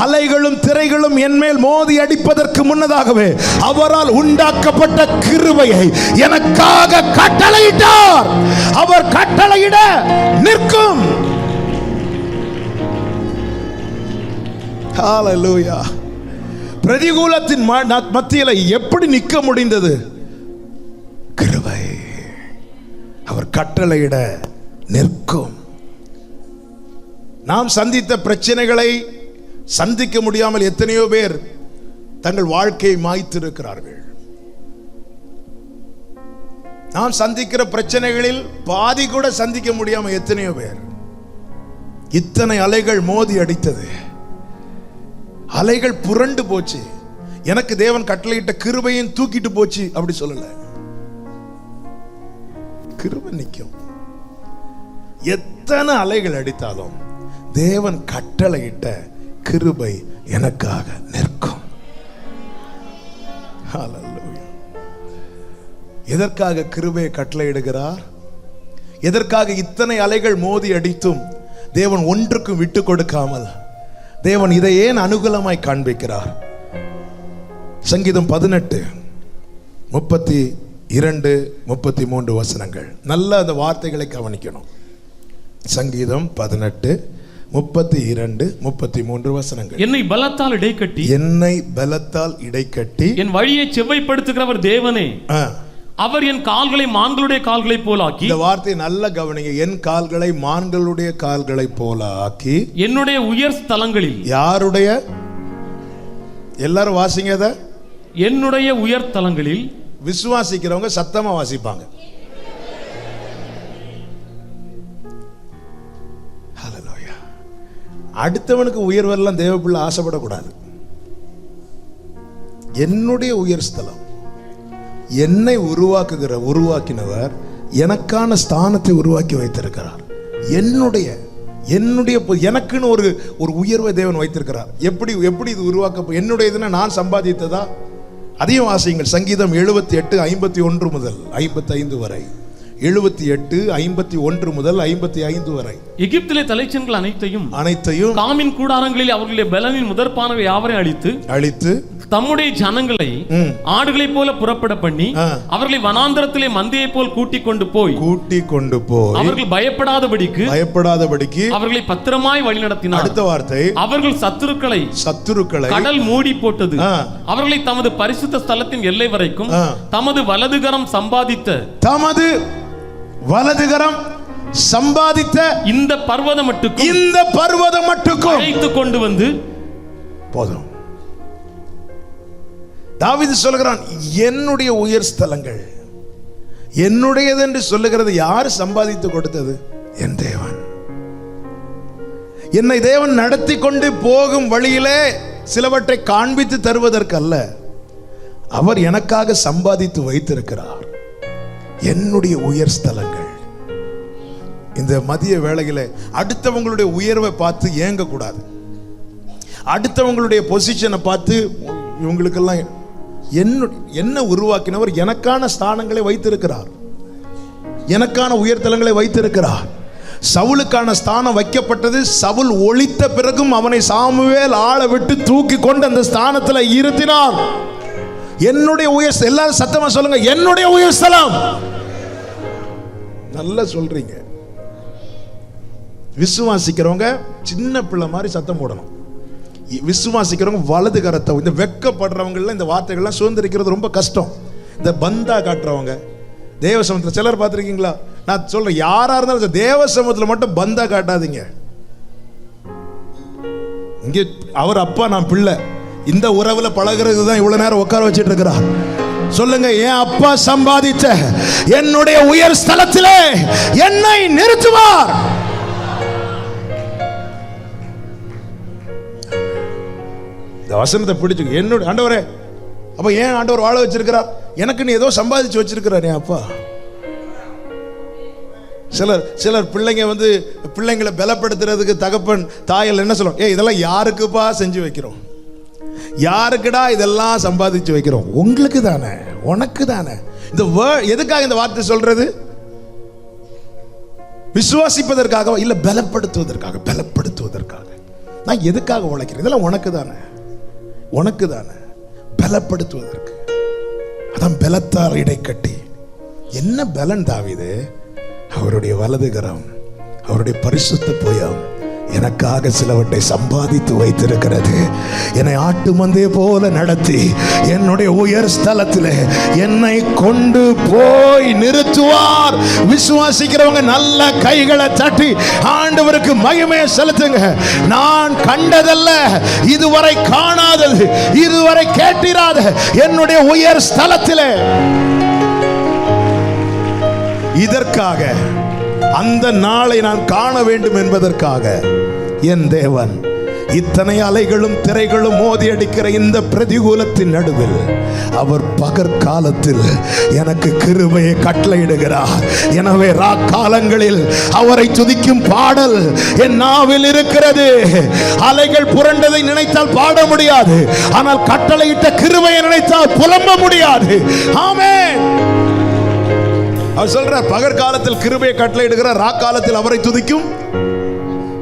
அலைகளும் திரைகளும் என் மேல் மோதி அடிப்பதற்கு முன்னதாகவே அவரால் உண்டாக்கப்பட்ட கிருபையை எனக்காக கட்டளையிட்டார். அவர் கட்டளையிட நிற்கும். ஹல்லேலூயா. பிரதிகூலத்தின் மத்தியில எப்படி நிற்க முடிந்தது? கிருபை. அவர் கட்டளையிட நிற்கும். நாம் சந்தித்த பிரச்சனைகளை சந்திக்க முடியாமல் எத்தனையோ பேர் தங்கள் வாழ்க்கையை மாய்த்திருக்கிறார்கள். நாம் சந்திக்கிற பிரச்சனைகளில் பாதி கூட சந்திக்க முடியாமல் எத்தனையோ பேர். இத்தனை அலைகள் மோதி அடித்தது, அலைகள் புரண்டு போச்சு. எனக்கு தேவன் கட்டளையிட்ட கிருபையும் தூக்கிட்டு போச்சு அப்படி சொல்லல. கிருபை நிற்கும். எத்தனை அலைகள் அடித்தாலும் தேவன் கட்டளையிட்ட கிருபை எனக்காக நிற்கும். ஹல்லேலூயா. எதற்காக கிருபையை கட்டளையிடுகிறார்? எதற்காக இத்தனை அலைகள் மோதி அடித்தும் தேவன் ஒன்றுக்கும் விட்டு கொடுக்காமல் தேவன் இதை ஏன் அனுகூலமாய் காண்பிக்கிறார்? சங்கீதம் 18:32-33 வசனங்கள். நல்ல அந்த வார்த்தைகளை கவனிக்கணும். சங்கீதம் 18:32-33 வசனங்கள். என்னை பலத்தால் இடைக்கட்டி, என்னை பலத்தால் இடைக்கட்டி என் வழியை செவ்வைப்படுத்துகிறவர் தேவனே. அவர் என் கால்களை மான்களுடைய கால்களை போலாக்கி. இந்த வார்த்தை நல்ல கவனிங்க. என் கால்களை மான்களுடைய கால்களை போல ஆக்கி என்னுடைய உயர் ஸ்தலங்களில். யாருடைய? எல்லாரும் வாசிங்க அத. என்னுடைய உயர் தலங்களில். விசுவாசிக்கிறவங்க சத்தமா வாசிப்பாங்க. ஹல்லேலூயா. அடுத்தவனுக்கு உயர்வெல்லாம் தேவப்பிள்ளை ஆசைப்படக்கூடாது. என்னுடைய உயர் ஸ்தலம், என்னை உருவாக்கினவர் எனக்கான ஸ்தானத்தை உருவாக்கி வைத்திருக்கிறார். எனக்குன்னு ஒரு உயர்வை தேவன் வைத்திருக்கிறார். எப்படி இது உருவாக்க? என்னுடையதுன்னா நான் சம்பாதித்ததா? அதையும் வாசியுங்கள். சங்கீதம் 78:51 முதல் 55 வரை. 78:51 முதல் 55 வரை. எகிப்திலே தலைச்சன்கள் அனைத்தையும் காமின் கூடாரங்களில் அவர்களுடைய பலனின் முதற்பானவை யாவரையும் அழித்து தம்முடைய ஜனங்களை ஆடுகளை போல புறப்பட பண்ணி அவர்களை வனாந்தரத்திலே மந்தையை போல் கூட்டிக் கொண்டு போய் அவர்கள் பயப்படாதபடிக்கு அவர்களை பத்திரமாய் வழிநடத்தினார். அடுத்த வார்த்தை, அவர்கள் சத்துருக்களை கடல் மூடி போட்டது. அவர்களை தமது பரிசுத்த ஸ்தலத்தின் எல்லை வரைக்கும் தமது வலதுகரம் சம்பாதித்த இந்த பர்வதம் மட்டுக்கும் அழைத்துக் கொண்டு வந்து போதும். தாவீது சொல்கிறான், என்னுடைய உயர் ஸ்தலங்கள் என்னுடையது என்று சொல்லுகிறது யார் சம்பாதித்து கொடுத்தது? என் தேவன். என்னை தேவன் நடத்தி கொண்டு போகும் வழியிலே சிலவற்றை காண்பித்து தருவதற்கு அல்ல, அவர் எனக்காக சம்பாதித்து வைத்திருக்கிறார். என்னுடைய உயர் ஸ்தலங்கள். இந்த மதிய வேளையில அடுத்தவங்களுடைய உயர்வை பார்த்து ஏங்க கூடாது. அடுத்தவங்களுடைய பொசிஷனை பார்த்து இவங்களுக்கெல்லாம் என்ன உருவாக்கினவர் எனக்கான ஸ்தானங்களை வைத்திருக்கிறார், எனக்கான உயர்தலங்களை வைத்திருக்கிறார். சவுலுக்கான ஸ்தானம் வைக்கப்பட்டது. சவுல் ஒழித்த பிறகும் அவனை சாமுவேல் ஆள விட்டு தூக்கி கொண்டு அந்த ஸ்தானத்தில் இருத்தினார். என்னுடைய உயர், எல்லாரும் சத்தமா சொல்லுங்க, என்னுடைய உயர் ஸ்தலம். நல்லா சொல்றீங்க. விசுவாசிக்கிறவங்க சின்ன பிள்ளை மாதிரி சத்தம் போடணும். விசுவாசிக்கிறவங்க வலது கரத்தை, இந்த வெக்கப்படுறவங்க இந்த வார்த்தைகள்லாம் சுதந்திரிக்கிறது ரொம்ப கஷ்டம். இந்த பந்தா காட்டுறவங்க தேவ சமூகத்தில் சிலர் பார்த்துருக்கீங்களா? நான் சொல்றேன், யாரா இருந்தாலும் தேவ சமூகத்தில் மட்டும் பந்தா காட்டாதீங்க. இங்கே அவர் அப்பா, நான் பிள்ளை, இந்த உறவுல பழகிறது தான் இவ்வளவு நேரம் உட்கார வச்சிட்டு இருக்கிறார். சொல்லுங்க, என் அப்பா சம்பாதித்த என்னுடைய உயர் ஸ்தலத்திலே என்னை நிறுத்துவார். இந்த வசனத்தை பிடிச்சு என்னோட ஆண்டவரே, அப்ப ஏன் ஆண்டவர் வாழ வச்சிருக்கிறார்? எனக்கு நீ ஏதோ சம்பாதிச்சு வச்சிருக்கிறார் என் அப்பா. சிலர் பிள்ளைங்களை பலப்படுத்துறதுக்கு தகப்பன் தாயல் என்ன சொல்லுவோம், இதெல்லாம் யாருக்குப்பா செஞ்சு வைக்கிறோம், யாருக்குடா இதெல்லாம் சம்பாதிச்சு வைக்கிறோம்? உங்களுக்கு தானே, உனக்கு தானே. இந்த எதுக்காக இந்த வார்த்தை சொல்றது? விசுவாசிப்பதற்காக இல்ல, பலப்படுத்துவதற்காக. பலப்படுத்துவதற்காக நான் எதுக்காக உழைக்கிறேன்? இதெல்லாம் உனக்கு தானே, உனக்கு தானே. பலப்படுத்துவதற்கு. அதான் பலத்தார் இடை கட்டி. என்ன பலன் தாவீது? அவருடைய வலதுகரம், அவருடைய பரிசுத்த புயம் எனக்காக சிலவற்றை சம்பாதித்து வைத்திருக்கிறது. என்னை ஆட்டு மந்தைய போல நடத்தி என்னுடைய உயர் ஸ்தலத்தில் என்னை கொண்டு போய் நிறுத்துவார். விசுவாசிக்கிறவங்க நல்ல கைகளை தட்டி ஆண்டவருக்கு மகிமையை செலுத்துங்க. நான் கண்டதல்ல, இதுவரை காணாதது, இதுவரை கேட்டிராத என்னுடைய உயர் ஸ்தலத்தில், இதற்காக அந்த நாளை நான் காண வேண்டும் என்பதற்காக என் தேவன் இத்தனை அலைகளும் திரைகளும் மோதி அடிக்கிற இந்த பிரதிகூலத்தின் நடுவில் அவர் பகற்காலத்தில் எனக்கு கிருபையை கட்டளையிடுகிறார். எனவே ராக்காலங்களில் அவரை துதிக்கும் பாடல் என் நாவில் இருக்கிறது. அலைகள் புரண்டதை நினைத்தால் பாட முடியாது, ஆனால் கட்டளையிட்ட கிருபையை நினைத்தால் புலம்ப முடியாது. ஆமென். அவர் சொல்றார், பகற்காலத்தில் கிருபையை கட்டளையிடுகிறார், ராக்காலத்தில் அவரை துதிக்கும்.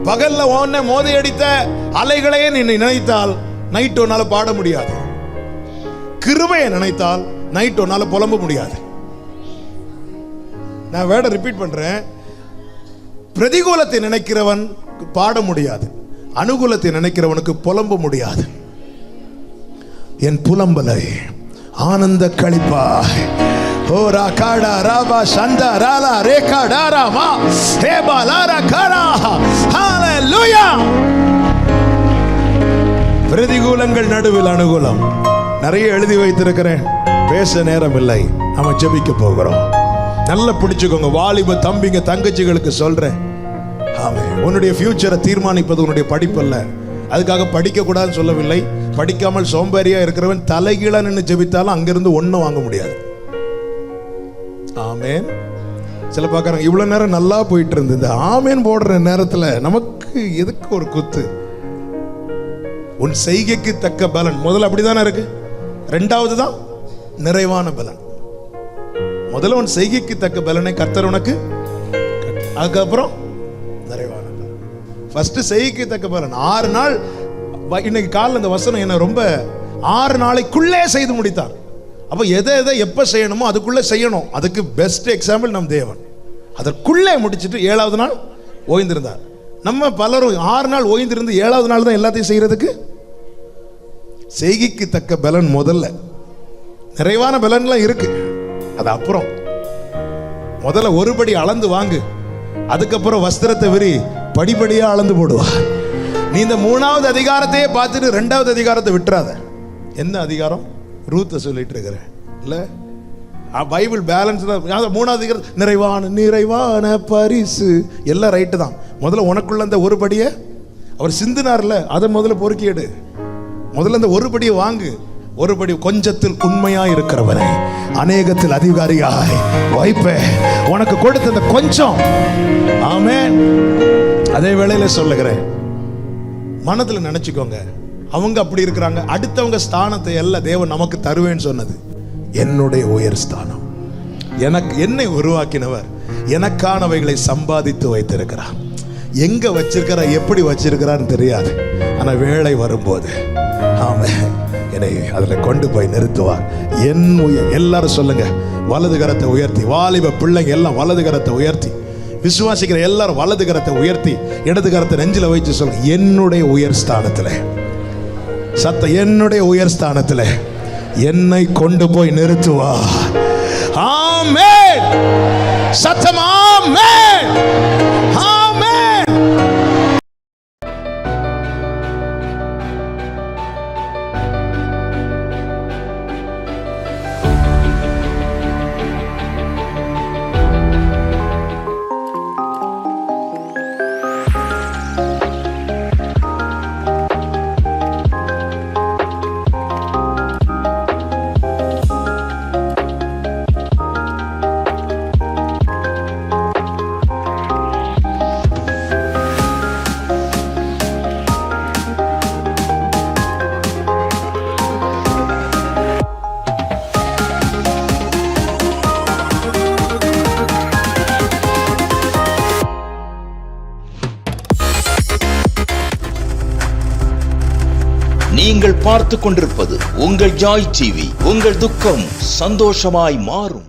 பகல்ல ஒன்ன மோதி அடித்த அலைகளையே நீ நினைத்தால் நைட் ஒன்னால பாட முடியாது. கிருபையை நினைத்தால் நைட் ஒன்னால புலம்ப முடியாது. நான் வேர்டை ரிப்பீட் பண்றேன். பிரதிகூலத்தை நினைக்கிறவன் பாட முடியாது, அனுகூலத்தை நினைக்கிறவனுக்கு புலம்ப முடியாது. என் புலம்பலை ஆனந்த களிப்பா ஓரா காடா ராபா சந்தா ராலா ரேகா டாரா மா ஹேபா லாரா காடா. ஹalleluya. பிரதிகூலங்கள் நடுவில் அனுகூலம். நிறைய எழுதி வைத்திருக்கிறேன், பேச நேரம் இல்லை. நாம ஜெபிக்க போகிறோம். நல்லா பிடிச்சுக்கோங்க. வாலிப தம்பிங்க தங்கச்சிகளுக்கு சொல்றேன், ஆமென். உன்னுடைய ஃபியூச்சரை தீர்மானிப்பது உன்னுடைய படிப்பல்ல. அதுக்காக படிக்க கூடாதுன்னு சொல்லவில்லை. படிக்காமல் சோம்பேறியா இருக்கிறவன் தலைகீழா நின்று ஜெபித்தாலும் அங்கிருந்து ஒன்னும் வாங்க முடியாது. ஆமேன். சில பார்க்கறாங்க, இவ்வளவு நேரம் நல்லா போயிட்டு இருந்தது, ஆமேன் போடுற நேரத்தில் நமக்கு எதுக்கு ஒரு குத்து? உன் செய்கைக்கு தக்க பலன் முதல்ல அப்படிதானே இருக்கு. ரெண்டாவது தான் நிறைவான பலன். முதல்ல உன் செய்கைக்கு தக்க பலனை கர்த்தர் உனக்கு, அதுக்கப்புறம் நிறைவான பலன். ஃபர்ஸ்ட் செய்கைக்கு தக்க பலன். 6 நாள், இன்னைக்கு காலையில் இந்த வசனம் என்ன ரொம்ப 6 நாளைக்குள்ளே செய்து முடித்தார். அப்போ எதை எப்போ செய்யணுமோ அதுக்குள்ளே செய்யணும். அதுக்கு பெஸ்ட் எக்ஸாம்பிள் நம் தேவன். அதற்குள்ளே முடிச்சுட்டு 7வது நாள் ஓய்ந்திருந்தார். நம்ம பலரும் 6 நாள் ஓய்ந்திருந்து 7வது நாள் தான் எல்லாத்தையும் செய்யறதுக்கு. செய்கைக்கு தக்க பலன் முதல்ல. நிறைவான பலன்லாம் இருக்கு, அது அப்புறம். முதல்ல ஒரு படி அளந்து வாங்கு, அதுக்கப்புறம் வஸ்திரத்தை விரி படிப்படியா அளந்து போடுவா. நீ இந்த 3வது அதிகாரத்தையே பார்த்துட்டு 2வது அதிகாரத்தை விட்டுறாத. என்ன அதிகாரம்? ரூத்தை சொல்லிட்டு இருக்கிறேன் இல்ல, பைபிள் பேலன்ஸ் தான். 3வது அதிகாரம் நிறைவான பரிசு எல்லாம் ரைட்டு தான். முதல்ல உனக்குள்ள அந்த ஒரு படியை அவர் சிந்தினார்ல, அதை முதல்ல பொறுக்கி எடு. முதல்ல அந்த ஒரு படியை வாங்கு. ஒருபடி கொஞ்சத்தில் உண்மையாய் இருக்கிறவனை அநேகத்தில் அதிகாரியாய் வைப்பேன். உனக்கு கொடுத்த இந்த கொஞ்சம், ஆமென். அதே வேளையில சொல்லுகிறேன், மனதில் நினைச்சுக்கோங்க, அவங்க அப்படி இருக்கிறாங்க, அடுத்தவங்க ஸ்தானத்தை எல்லாம் தேவன் நமக்கு தருவேன்னு சொன்னது என்னுடைய உயர் ஸ்தானம். எனக்கு என்னை உருவாக்கினவர் எனக்கானவைகளை சம்பாதித்து வைத்திருக்கிறார். எங்க வச்சிருக்கிற, எப்படி வச்சிருக்கிறான்னு தெரியாது, ஆனா வேலை வரும்போது ஆமென் என்னை அதுல கொண்டு போய் நிறுத்துவார். என் எல்லாரும் சொல்லுங்க, வலது கரத்தை உயர்த்தி. வாலிப பிள்ளைங்க எல்லாம் வலது கரத்தை உயர்த்தி, விசுவாசிக்கிற எல்லாரும் வலது கரத்தை உயர்த்தி இடது கரத்தை நெஞ்சில வச்சு சொல்லுங்க, என்னுடைய உயர் ஸ்தானத்துல என்னுடைய உயர் ஸ்தானத்துல என்னை கொண்டு போய் நிறுத்துவார். ஆமென். சத்தம் ஆமென். ஆமென். நீங்கள் பார்த்து கொண்டிருப்பது உங்கள் ஜாய் டிவி. உங்கள் துக்கம் சந்தோஷமாய் மாறும்.